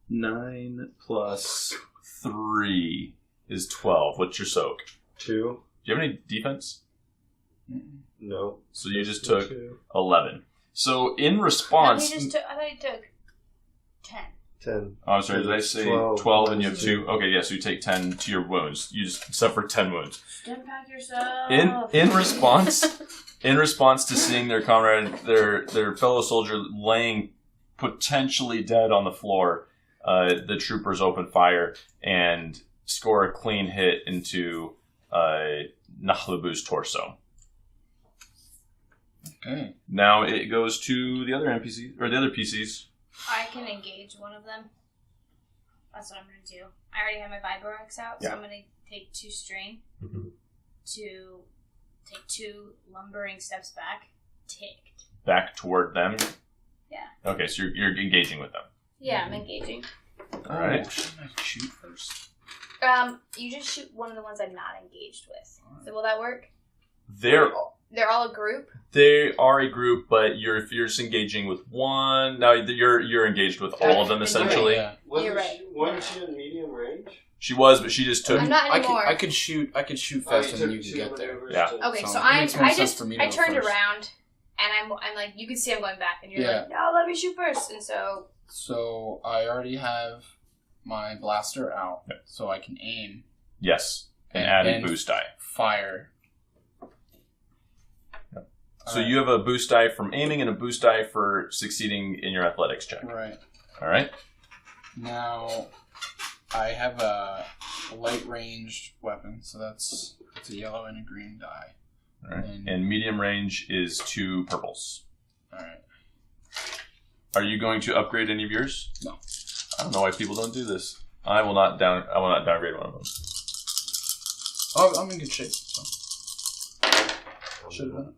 9 plus 3 is 12. What's your soak? 2. Do you have any defense? No. So you just took 2. 11. So in No, response... I thought he took 10. 10. Oh, I'm sorry, did I say 12 and you have 2? Okay, yeah, so you take 10 to your wounds. You just suffer 10 wounds. Stand back yourself. In response to seeing their comrade, their fellow soldier laying potentially dead on the floor, the troopers open fire and score a clean hit into Nahlabu's torso. Okay. Now it goes to the other NPCs or the other PCs. I can engage one of them. That's what I'm going to do. I already have my Vibrox out, so Yeah. I'm going to take 2 strain Mm-hmm. to take 2 lumbering steps back. Ticked. Back toward them. Yeah. Okay, so you're engaging with them. Yeah, I'm engaging. All right. Oh, shouldn't I shoot first? You just shoot one of the ones I'm not engaged with. So will that work? They're all a group? They are a group, but if you're just engaging with one, now you're engaged with all of them essentially. Yeah. You're right. Wasn't she in medium range? She was, but she just took. I'm not anymore. I could shoot faster than you can get there. Yeah. Okay, so it I makes more sense just for me to I go turned first. around and I'm like, you can see I'm going back, and you're Yeah. like, no, let me shoot first, and so So I already have my blaster out, Yep. so I can aim Yes, and Okay, add a and boost die. fire. So you have a boost die from aiming and a boost die for succeeding in your athletics check. Right. All right. Now, I have a light ranged weapon, so that's a yellow and a green die. All right. And medium range is 2 purples. Alright. Are you going to upgrade any of yours? No. I don't know why people don't do this. I will not downgrade one of them. Oh, I'm in good shape. So. Should have done it.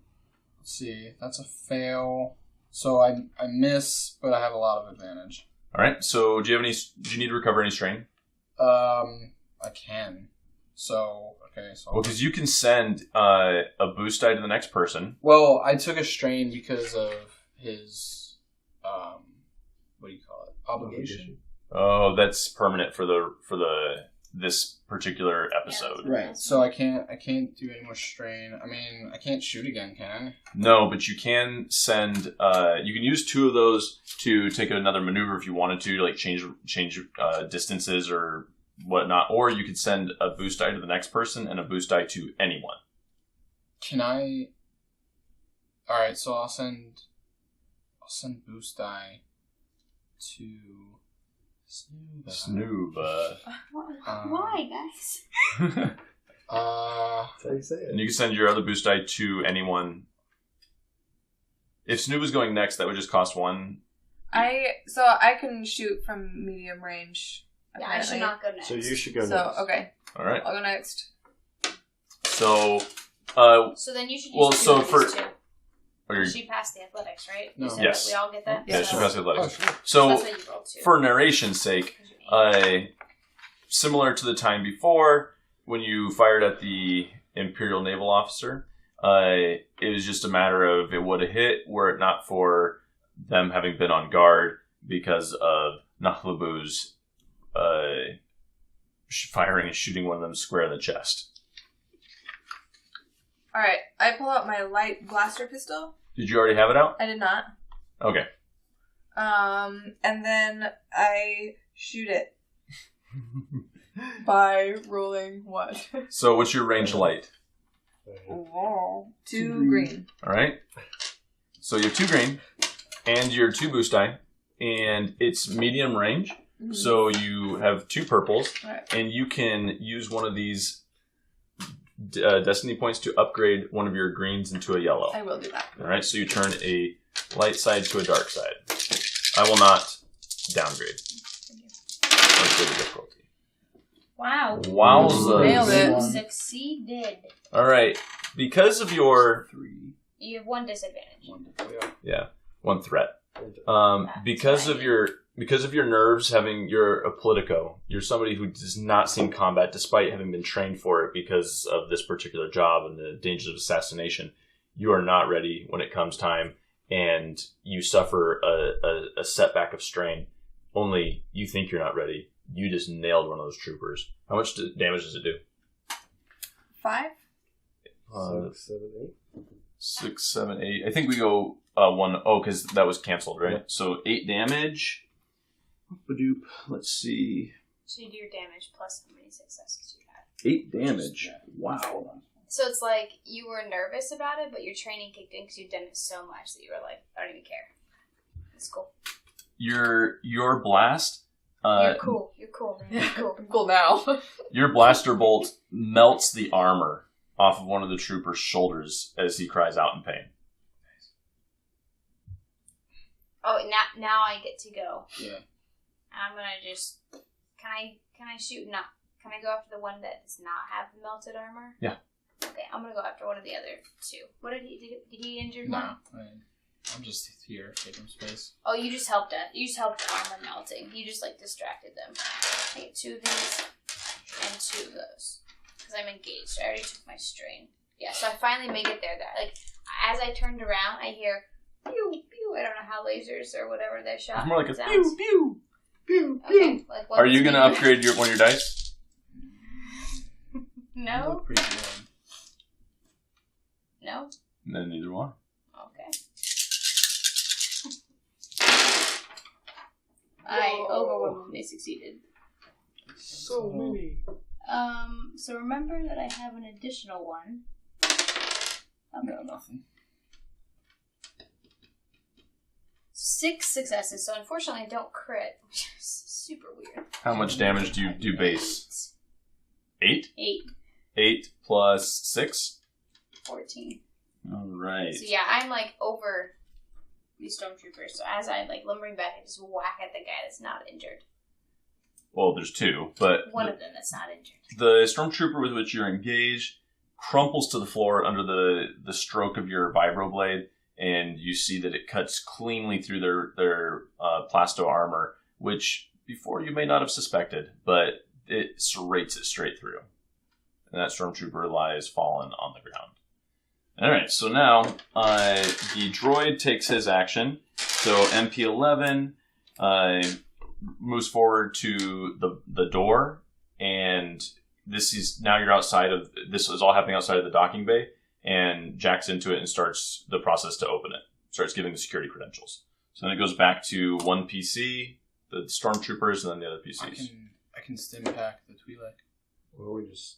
Let's see. That's a fail. So I miss, but I have a lot of advantage. All right. So do you need to recover any strain? I can. So, okay. So. Well, because you can send a boost die to the next person. Well, I took a strain because of his, what do you call it? Obligation? Oh, that's permanent for this particular episode. Right. So I can't do any more strain. I mean, I can't shoot again, can I? No, but you can send. You can use 2 of those to take another maneuver if you wanted to, like change distances or whatnot. Or you could send a boost die to the next person and a boost die to anyone. Can I? All right. So I'll send boost die to Snoob. why, guys? And That's how you say it. you can send your other boost die to anyone. If Snoob was going next, that would just cost 1. So I can shoot from medium range. Yeah, I should apparently. not go next. So you should go So next. okay, All right. I'll go next. So, So then you should. Well, use 2 so of for- these 2. or you're- She passed the athletics, right? No. You said Yes. that we all get that. yeah, she So passed the athletics. Oh, sure. So, that's why you rolled 2. for narration's sake, 'Cause you aimed. similar to the time before when you fired at the Imperial naval officer, It was just a matter of it would have hit were it not for them having been on guard because of Nahlabu's firing and shooting one of them square in the chest. Alright, I pull out my light blaster pistol. Did you already have it out? I did not. Okay. And then I shoot it. By rolling what? So what's your range light? Oh, 2 green. All right. So you have 2 green and your 2 boost die, and it's medium range. Mm-hmm. So you have 2 purples, Right. and you can use one of these destiny points to upgrade one of your greens into a yellow. I will do that. All right. So you turn a light side to a dark side. I will not downgrade. Let's go to difficulty. Wow. Wowza. Nailed it. Succeeded. All right. Because of your 3. You have 1 disadvantage. 1 threat. Because of your nerves, you're a politico. You're somebody who does not see combat, despite having been trained for it because of this particular job and the dangers of assassination. You are not ready when it comes time, and you suffer a setback of strain. Only you think you're not ready. You just nailed one of those troopers. How much damage does it do? 5? 6, 7, 8. 6, 7, 8. I think we go 1. Oh, because that was canceled, right? Yeah. So 8 damage. Badoop. Let's see. So you do your damage plus how many successes you had. 8 damage. Wow. So it's like you were nervous about it, but your training kicked in because you've done it so much that you were like, I don't even care. It's cool. Your blast. You're cool. You're cool, man. You're cool. I'm cool now. Your blaster bolt melts the armor off of one of the trooper's shoulders as he cries out in pain. Oh, now I get to go. Yeah. I'm gonna just. Can I shoot? Not. Can I go after the one that does not have the melted armor? Yeah. Okay, I'm gonna go after one of the other 2. What did he injure? No, I'm just here taking space. Oh, you just helped it. You just helped the armor melting. You just distracted them. I get 2 of these and 2 of those because I'm engaged. I already took my strain. Yeah, so I finally make it there. As I turned around, I hear pew pew. I don't know how lasers or whatever they're shot. It's more like a sounds. pew pew pew Okay, pew. what Are you was gonna the- upgrade one of your dice? You No, look pretty good. no. No, neither one. Okay. I overwhelmingly succeeded. So many. So remember that I have an additional one. No, nothing. 6 successes, so unfortunately I don't crit, which is super weird. How much damage do you do base? 8? 8, 8 plus 6? 14. All right. So yeah, I'm over these stormtroopers, so as I'm lumbering back, I just whack at the guy that's not injured. Well, there's 2, but One of them that's not injured. the stormtrooper with which you're engaged crumples to the floor under the stroke of your vibroblade, and you see that it cuts cleanly through their plasto armor, which before you may not have suspected, but it serrates it straight through. And that stormtrooper lies fallen on the ground. All right, so now the droid takes his action. So MP11 moves forward to the door, and this is now you're outside of this is all happening outside of the docking bay, and jacks into it and starts the process to open it. Starts giving the security credentials. So then it goes back to one PC, the stormtroopers, and then the other PCs. I can stim pack the Twi'lek. Well, we just.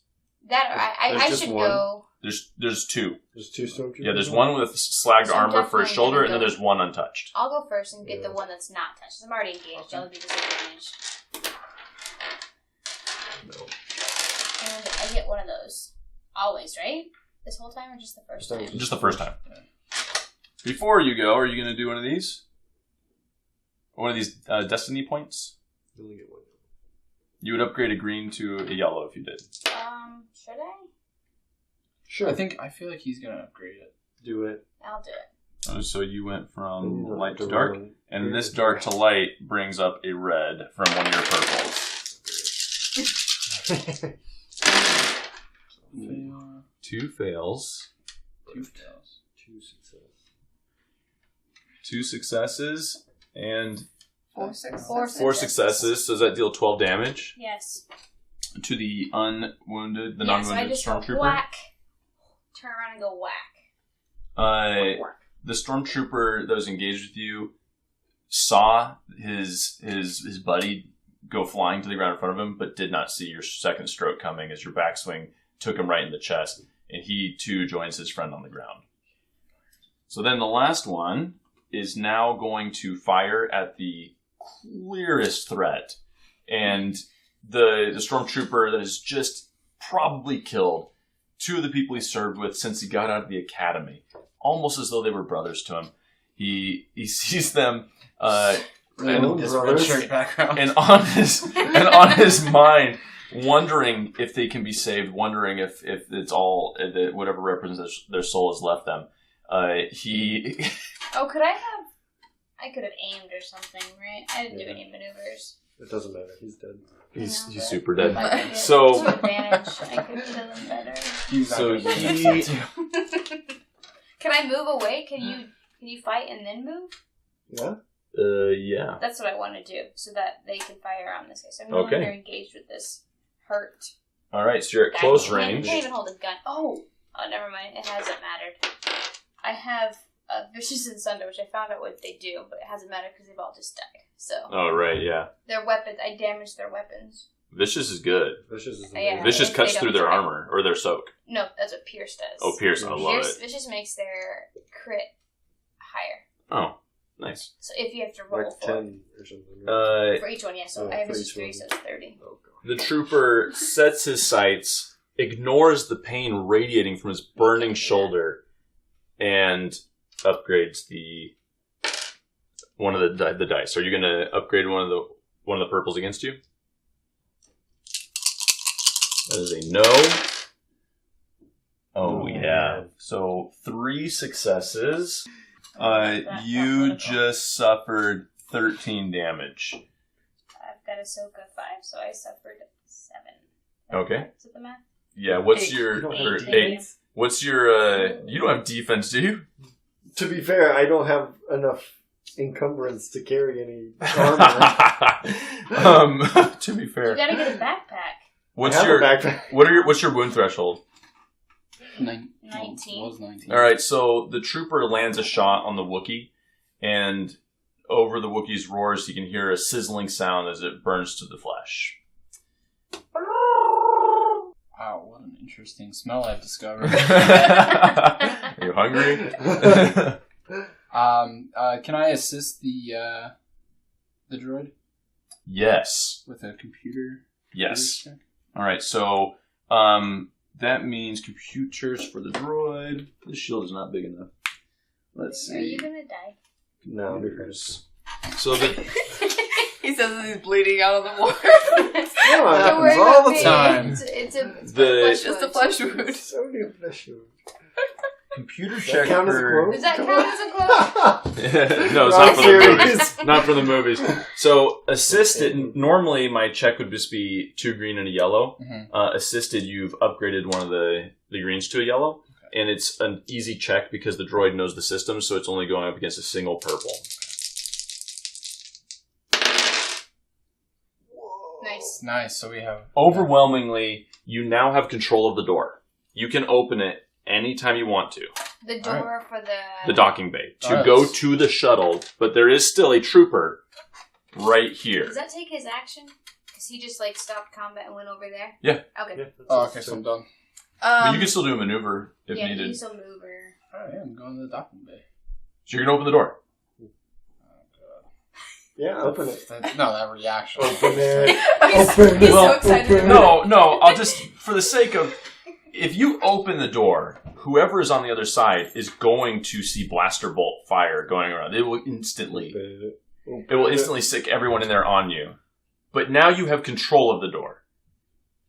That I There's just should one. go. There's 2. There's 2 stormtroopers. Yeah, there's one with slagged So I'm armor for his definitely shoulder, gonna and then go- there's one untouched. I'll go first and get Yeah. the one that's not touched. I'm already engaged. Okay. I'll be disadvantaged. No. And I get one of those. Always, right? This whole time or just the first time? Just the first time. Before you go, are you going to do one of these? One of these destiny points? You only get one. You would upgrade a green to a yellow if you did. Should I? Sure. I feel like he's gonna upgrade it. Do it. I'll do it. Oh, so you went from You don't light have to to dark, roll. and this dark to light brings up a red from one of your purples. 2 fails. 2 fails. 2 success. 2 successes and 4 successes. 4 successes. So does that deal 12 damage Yes. to the unwounded, the Yes, I non-wounded just go stormtrooper? whack. Turn around and go whack. The stormtrooper that was engaged with you saw his buddy go flying to the ground in front of him, but did not see your second stroke coming as your backswing took him right in the chest, and he too joins his friend on the ground. So then the last one is now going to fire at the clearest threat, and the stormtrooper that has just probably killed 2 of the people he served with since he got out of the academy, almost as though they were brothers to him. He sees them And His brothers. red shirt background. and on his mind, wondering if they can be saved, wondering if it's all that whatever represents their soul has left them. He Oh, could I could have aimed or something, right? I didn't do any maneuvers. It doesn't matter. He's dead. he's No, but super dead. if I could get So- to advantage, I could kill him better. He's not So gonna be he- able to. Can I move away? Can you fight and then move? Yeah? Yeah. That's what I want to do, so that they can fire on this guy. So I'm no Okay. longer engaged with this hurt All right, so you're at guy. close I range. can't even hold a gun. Oh, never mind. It hasn't mattered. I have Vicious and Sunder, which I found out what they do, but it hasn't mattered because they've all just died. So Oh, right, yeah. their weapons, I damaged their weapons. Vicious is good. Vicious is Yeah. amazing. Vicious if cuts they through don't their die. armor, or their soak. No, that's what Pierce does. Oh, Pierce, I love it. Vicious makes their crit higher. Oh, nice. So if you have to roll Like for 10 or something. Right? for each one, yeah. So Yeah, I have for Vicious each 3, one. so it's 30. Oh, God. The trooper sets his sights, ignores the pain radiating from his burning shoulder, and upgrades one of the dice. Are you going to upgrade one of the purples against you? That is a no. Oh, Oh, yeah. man. So 3 successes. That's You not critical. just suffered 13 damage. I've got a soak of 5, so I suffered 7. Okay. Is it the math? Yeah, what's 8. your... You don't have or defense. 8. What's your... you don't have defense, do you? To be fair, I don't have enough encumbrance to carry any armor. To be You fair, gotta get a backpack. what's I have your a backpack. what's your wound threshold? 19. Was 19. All right, so the trooper lands a shot on the Wookiee, and over the Wookiee's roars, you can hear a sizzling sound as it burns to the flesh. Wow, what an interesting smell I've discovered. Are you hungry? Can I assist the droid Yes. with a computer? Yes. check? All right, so that means computers for the droid. This shield is not big enough. Let's Are you see. gonna die? No, Computers. So the He says he's bleeding out of the water. No, it Don't happens worry all about the me. time. It's a The- flesh Just a wound. flesh wound. So many flesh wounds. computer Does that check count as a for... quote? Does that count as a quote? No, it's Wrong not for the series. movies. Not for the movies. So assisted, normally my check would just be 2 green and a yellow. Mhm. Assisted, you've upgraded one of the greens to a yellow. And it's an easy check because the droid knows the system, so it's only going up against a single purple. Nice. Nice. So we have Overwhelmingly, you now have control of the door. You can open it anytime you want to. The door for The docking bay. To Nice. go to the shuttle, but there is still a trooper right here. Does that take his action? Because he just like stopped combat and went over there. Yeah. Okay. Yeah, that's Oh, it. okay, so I'm done. But you can still do a maneuver if yeah, needed. you still move or. Alright, I'm going to the docking bay. So you're going to open the door. Yeah, open it. That reaction. Open it. He's Open it. so excited. Open it. No, I'll just, for the sake of, if you open the door, whoever is on the other side is going to see blaster bolt fire going around. It will instantly sick everyone in there on you. But now you have control of the door.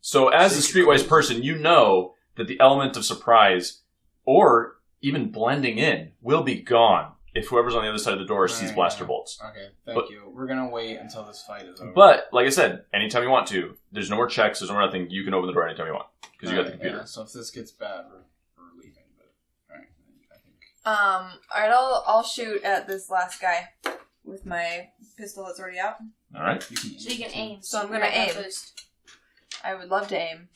So as a streetwise person, you know that the element of surprise, or even blending in, will be gone if whoever's on the other side of the door sees Right. blaster bolts. Okay, thank But- you. We're gonna wait until this fight is over. But, like I said, anytime you want to, there's no more checks, there's no more nothing, you can open the door anytime you want. Because you got the Alright, computer. yeah, so if this gets bad, we're leaving. But alright, Alright, I'll shoot at this last guy with my pistol that's already out. All right. So you can aim. So I'm gonna aim. Boost. I would love to aim.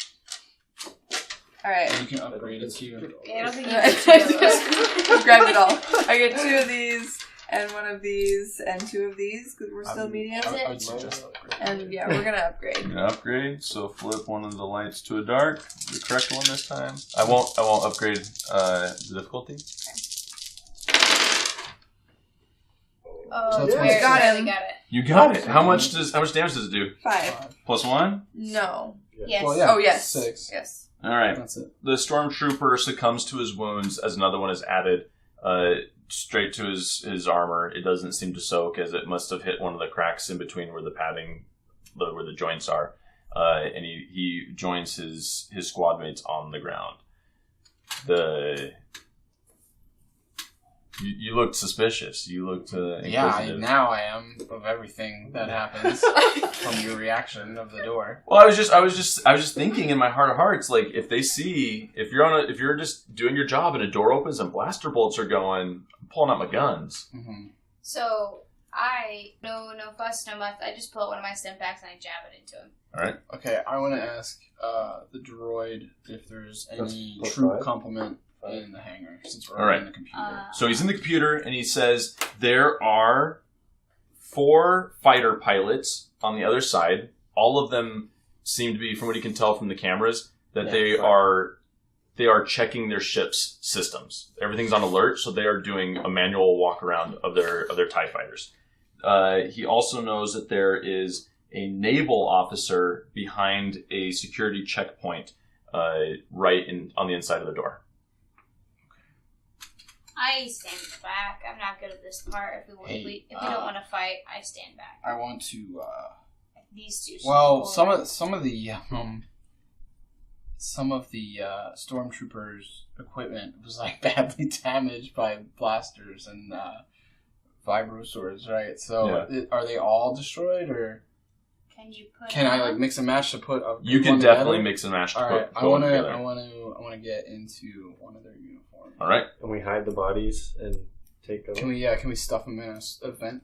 Alright. You can upgrade it to your... Yeah, I don't think you can do those. Grab it all. I get 2 of these, and 1 of these, and 2 of these, because we're still medium. I would suggest upgrade. And yeah, we're gonna upgrade. You're gonna upgrade. So flip one of the lights to a dark. The correct one this time. I won't upgrade the difficulty. Oh, So that's yeah, one. Got really him. got it. You got it. How much damage does it do? 5. +1. No. Yes. Well, yeah. Oh yes. 6. Yes. All right. That's it. The stormtrooper succumbs to his wounds as another one is added straight to his armor. It doesn't seem to soak, as it must have hit one of the cracks in between where the padding, where the joints are. And he joins his squad mates on the ground. You looked suspicious. You looked inquisitive. Now I am of everything that happens from your reaction of the door. Well, I was just thinking in my heart of hearts, like if you're just doing your job and a door opens and blaster bolts are going, I'm pulling out my guns. Mm-hmm. So I no fuss, no muss. I just pull out one of my stim packs and I jab it into him. All right. Okay, I want to ask the droid if there's any That's troop +5. complement in the hangar, since we're All right. in the computer. So he's in the computer and he says there are 4 fighter pilots on the other side. All of them seem to be, from what you can tell from the cameras, that they are checking their ship's systems. Everything's on alert, so they are doing a manual walk around of their TIE fighters. He also knows that there is a naval officer behind a security checkpoint right on the inside of the door. I stand back. I'm not good at this part. If we don't want to fight, I stand back. I want to. These two. should Well, go some forward. of the stormtroopers' equipment was like badly damaged by blasters and vibro swords, right? So are they all destroyed, or Can you put? can I like mix and match to put a You good can one definitely together? mix and match to All right, put I one want together. to get into one of their uniforms. All right. And we hide the bodies and take over. Can we stuff them in a vent?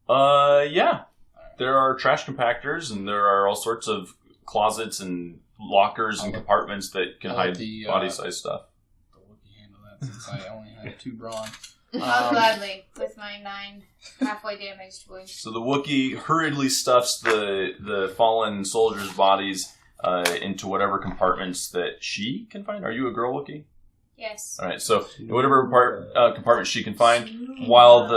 Yeah. There are trash compactors and there are all sorts of closets and lockers and compartments that can I'll hide let the, body-sized stuff. The Wookiee handle that since I only had 2 brawn. I'll gladly with my 9 halfway damaged wounds. So the Wookiee hurriedly stuffs the fallen soldiers' bodies into whatever compartments that she can find. Are you a girl Wookiee? Yes. All right. So in whatever compartment she can find, while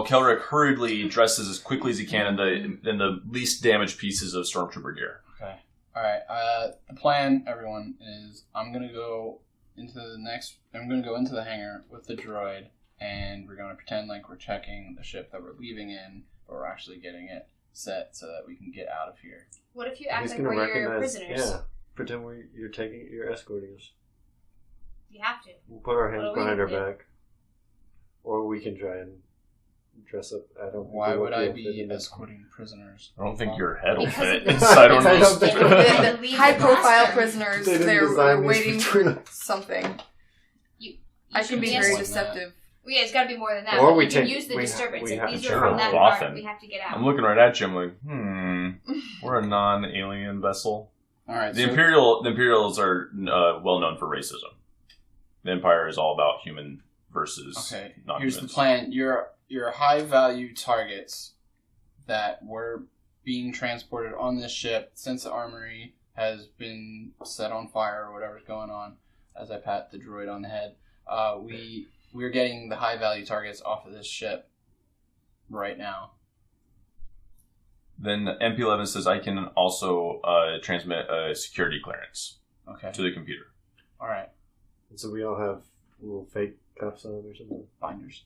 Kelrick hurriedly dresses as quickly as he can in the least damaged pieces of stormtrooper gear. Okay. All right. The plan, everyone, is I'm gonna go into the hangar with the droid, and we're gonna pretend like we're checking the ship that we're leaving in, but we're actually getting it set so that we can get out of here. What if you act He's like gonna we're your recognize. prisoners? Yeah. Pretend you're escorting us. You have to. We'll put our hands What are we behind our gonna do? back, or we can try and dress up. I don't. think Why the would Wookiee I will fit be in this. escorting prisoners? I don't think your head will Because fit of the- inside one of I those. don't think- The lead High-profile blaster. prisoners. They didn't They're design these waiting between for us. something. You I can be should very like that. deceptive. Well, yeah, it's got to be more than that. Or but we you can take- use the we- disturbance. we If have these to are from turn that off part, and- we have to get out. I'm looking right at you. I'm like, we're a non-alien vessel. All right. The Imperials are well known for racism. The Empire is all about human versus Okay, non-humans. here's the plan. Your high value targets that were being transported on this ship since the armory has been set on fire or whatever's going on. As I pat the droid on the head, we're getting the high value targets off of this ship right now. Then MP11 says I can also transmit a security clearance Okay. to the computer. All right. And so we all have little fake cuffs on or something. Binders.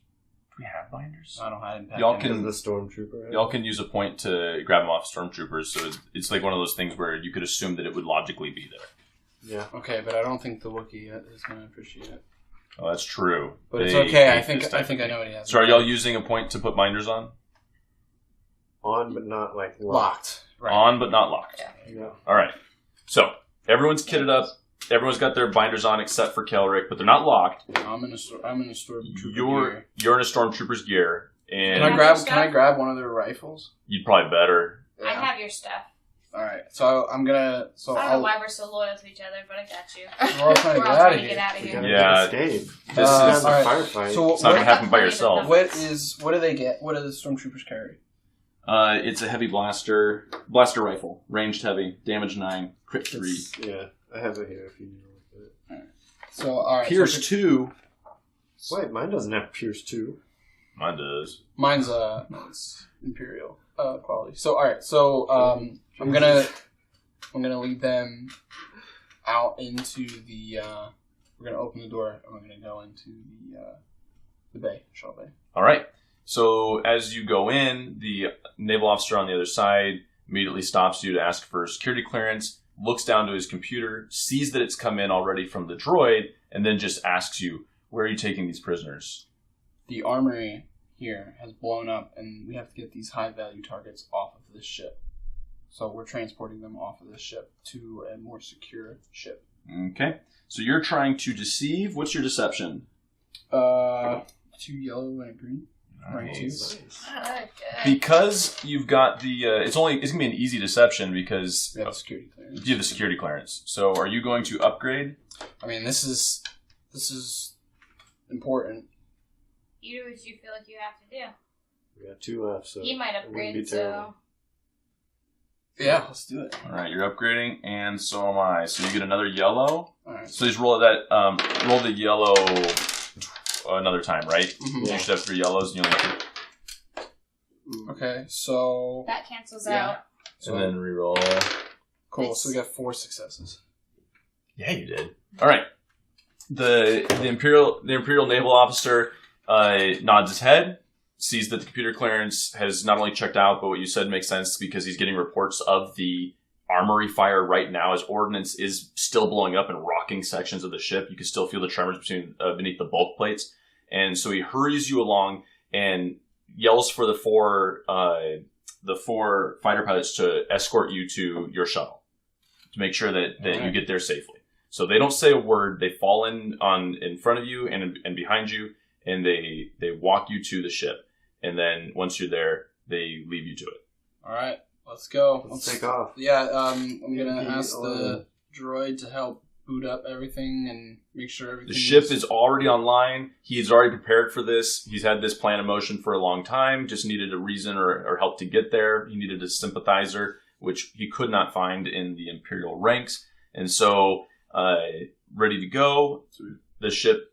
Do we have binders? I don't have impact. Y'all Because can- the stormtrooper. Y'all can use a point to grab them off stormtroopers, so it's like one of those things where you could assume that it would logically be there. Yeah. Okay, but I don't think the Wookiee is going to appreciate it. Oh, that's true. But it's They okay. I hate think this type I of know thing. what he has. So are y'all using a point to put binders on? On, but not like locked. locked? Right. On, but not locked. Yeah. Yeah. All right. So everyone's kitted up. everyone's got their binders on except for Kelric, but they're not locked. I'm in a stormtrooper You're in a stormtrooper's gear, and Can I grab one of their rifles? you'd probably better. I have your stuff. All right, so I'm gonna. So I don't know why we're so loyal to each other, but I got you. We're all trying to We're get all out trying of to here. get out of here. Yeah. Escape. This This is is a alright. firefight. So it's not gonna happen by Plenty of yourself. numbers. what do they get? What do the stormtroopers carry? It's a heavy blaster rifle, ranged heavy, damage 9, crit 3, Yeah, I have it here if you need it. So all right, Pierce 2. Wait, mine doesn't have Pierce 2. Mine does. Mine's it's Imperial quality. So all right, so I'm gonna lead them out into the. We're gonna open the door and we're gonna go into the bay, shuttle bay. All right. So as you go in, the naval officer on the other side immediately stops you to ask for security clearance, looks down to his computer, sees that it's come in already from the droid, and then just asks you, where are you taking these prisoners? The armory here has blown up, and we have to get these high-value targets off of this ship. So we're transporting them off of this ship to a more secure ship. Okay. So you're trying to deceive. What's your deception? 2 yellow and a green. Right, two. Okay. Because you've got the, it's gonna be an easy deception because We have the security clearance. you have the security clearance. So are you going to upgrade? I mean, this is important. You do what you feel like you have to do. We got 2 left, so He might it wouldn't be upgrade, terrible. so... Yeah, let's do it. All right, you're upgrading, and so am I. So you get another yellow. All right. So just roll that. Roll the yellow another time, right? Mhm. You should have 3 yellows, and you only have 2. Okay, so That cancels Yeah. out. And then reroll. cool. So we got 4 successes. Yeah, you did. All right. The imperial naval officer nods his head, sees that the computer clearance has not only checked out, but what you said makes sense because he's getting reports of the armory fire right now as ordnance is still blowing up and rocking sections of the ship. You can still feel the tremors beneath the bulk plates. And so he hurries you along and yells for the four fighter pilots to escort you to your shuttle to make sure that you get there safely. So they don't say a word. They fall in front of you and behind you, and they walk you to the ship. And then once you're there, they leave you to it. All right, let's go. Let's take off. Yeah, I'm gonna Yeah, ask the droid to help boot up everything and make sure everything. The ship is already online. He's already prepared for this. He's had this plan in motion for a long time. Just needed a reason or help to get there. He needed a sympathizer, which he could not find in the Imperial ranks. And so, ready to go. The ship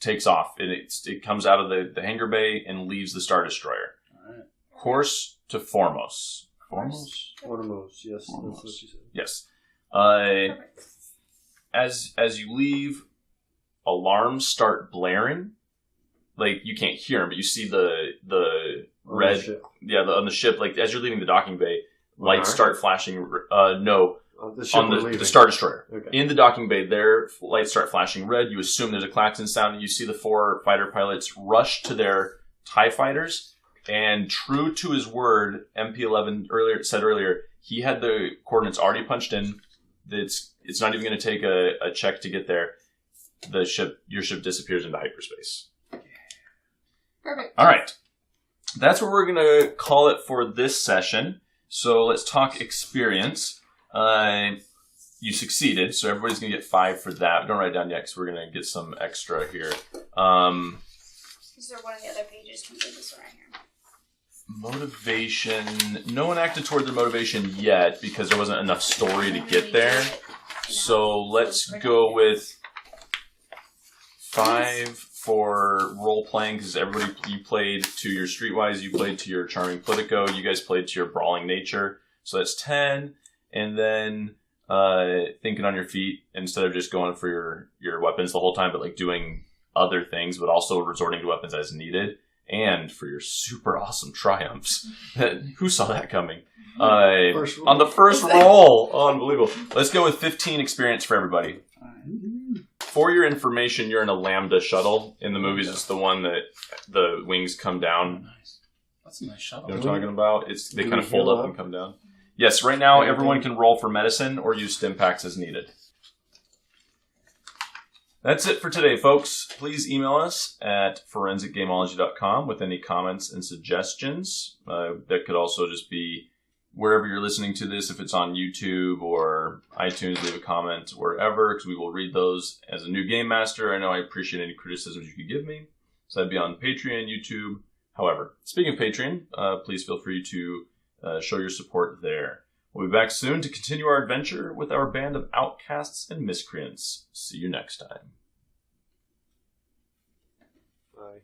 takes off. It comes out of the hangar bay and leaves the Star Destroyer. All right. Course to Formos. Formos? Ornamos, yes, Ornamos. that's what you said. Yes. Perfect. As you leave, alarms start blaring. Like, you can't hear them, but you see the red, On the ship. on the ship. Like, as you're leaving the docking bay, On lights ours? start flashing. No, The ship on we're the leaving. Star Destroyer. Okay. In the docking bay, their lights start flashing red. You assume there's a klaxon sound, and you see the 4 fighter pilots rush to their TIE fighters. And true to his word, MP11 said earlier, he had the coordinates already punched in. It's not even going to take a check to get there. Your ship disappears into hyperspace. Perfect. All right. That's what we're going to call it for this session. So let's talk experience. You succeeded, so everybody's going to get 5 for that. Don't write it down yet because we're going to get some extra here. Is there one of the other pages? Can we do this right here? Motivation. No one acted toward their motivation yet because there wasn't enough story to get there. So let's go with 5 for role playing because you played to your streetwise, you played to your charming Politico, you guys played to your brawling nature. So that's 10, and then thinking on your feet instead of just going for your weapons the whole time, but like doing other things, but also resorting to weapons as needed. And for your super awesome triumphs. Who saw that coming? On the first roll. Unbelievable. Let's go with 15 experience for everybody. For your information, you're in a Lambda shuttle. In the movies, it's the one that the wings come down. Nice. That's a nice shuttle. You know what I'm talking about? They Do kind of we fold heal up up? and come down. Yes, right now everyone can roll for medicine or use stim packs as needed. That's it for today, folks. Please email us at forensicgameology.com with any comments and suggestions. That could also just be wherever you're listening to this. If it's on YouTube or iTunes, leave a comment wherever, because we will read those. As a new game master, I know I appreciate any criticisms you could give me. So that'd be on Patreon, YouTube. However, speaking of Patreon, please feel free to show your support there. We'll be back soon to continue our adventure with our band of outcasts and miscreants. See you next time. Bye.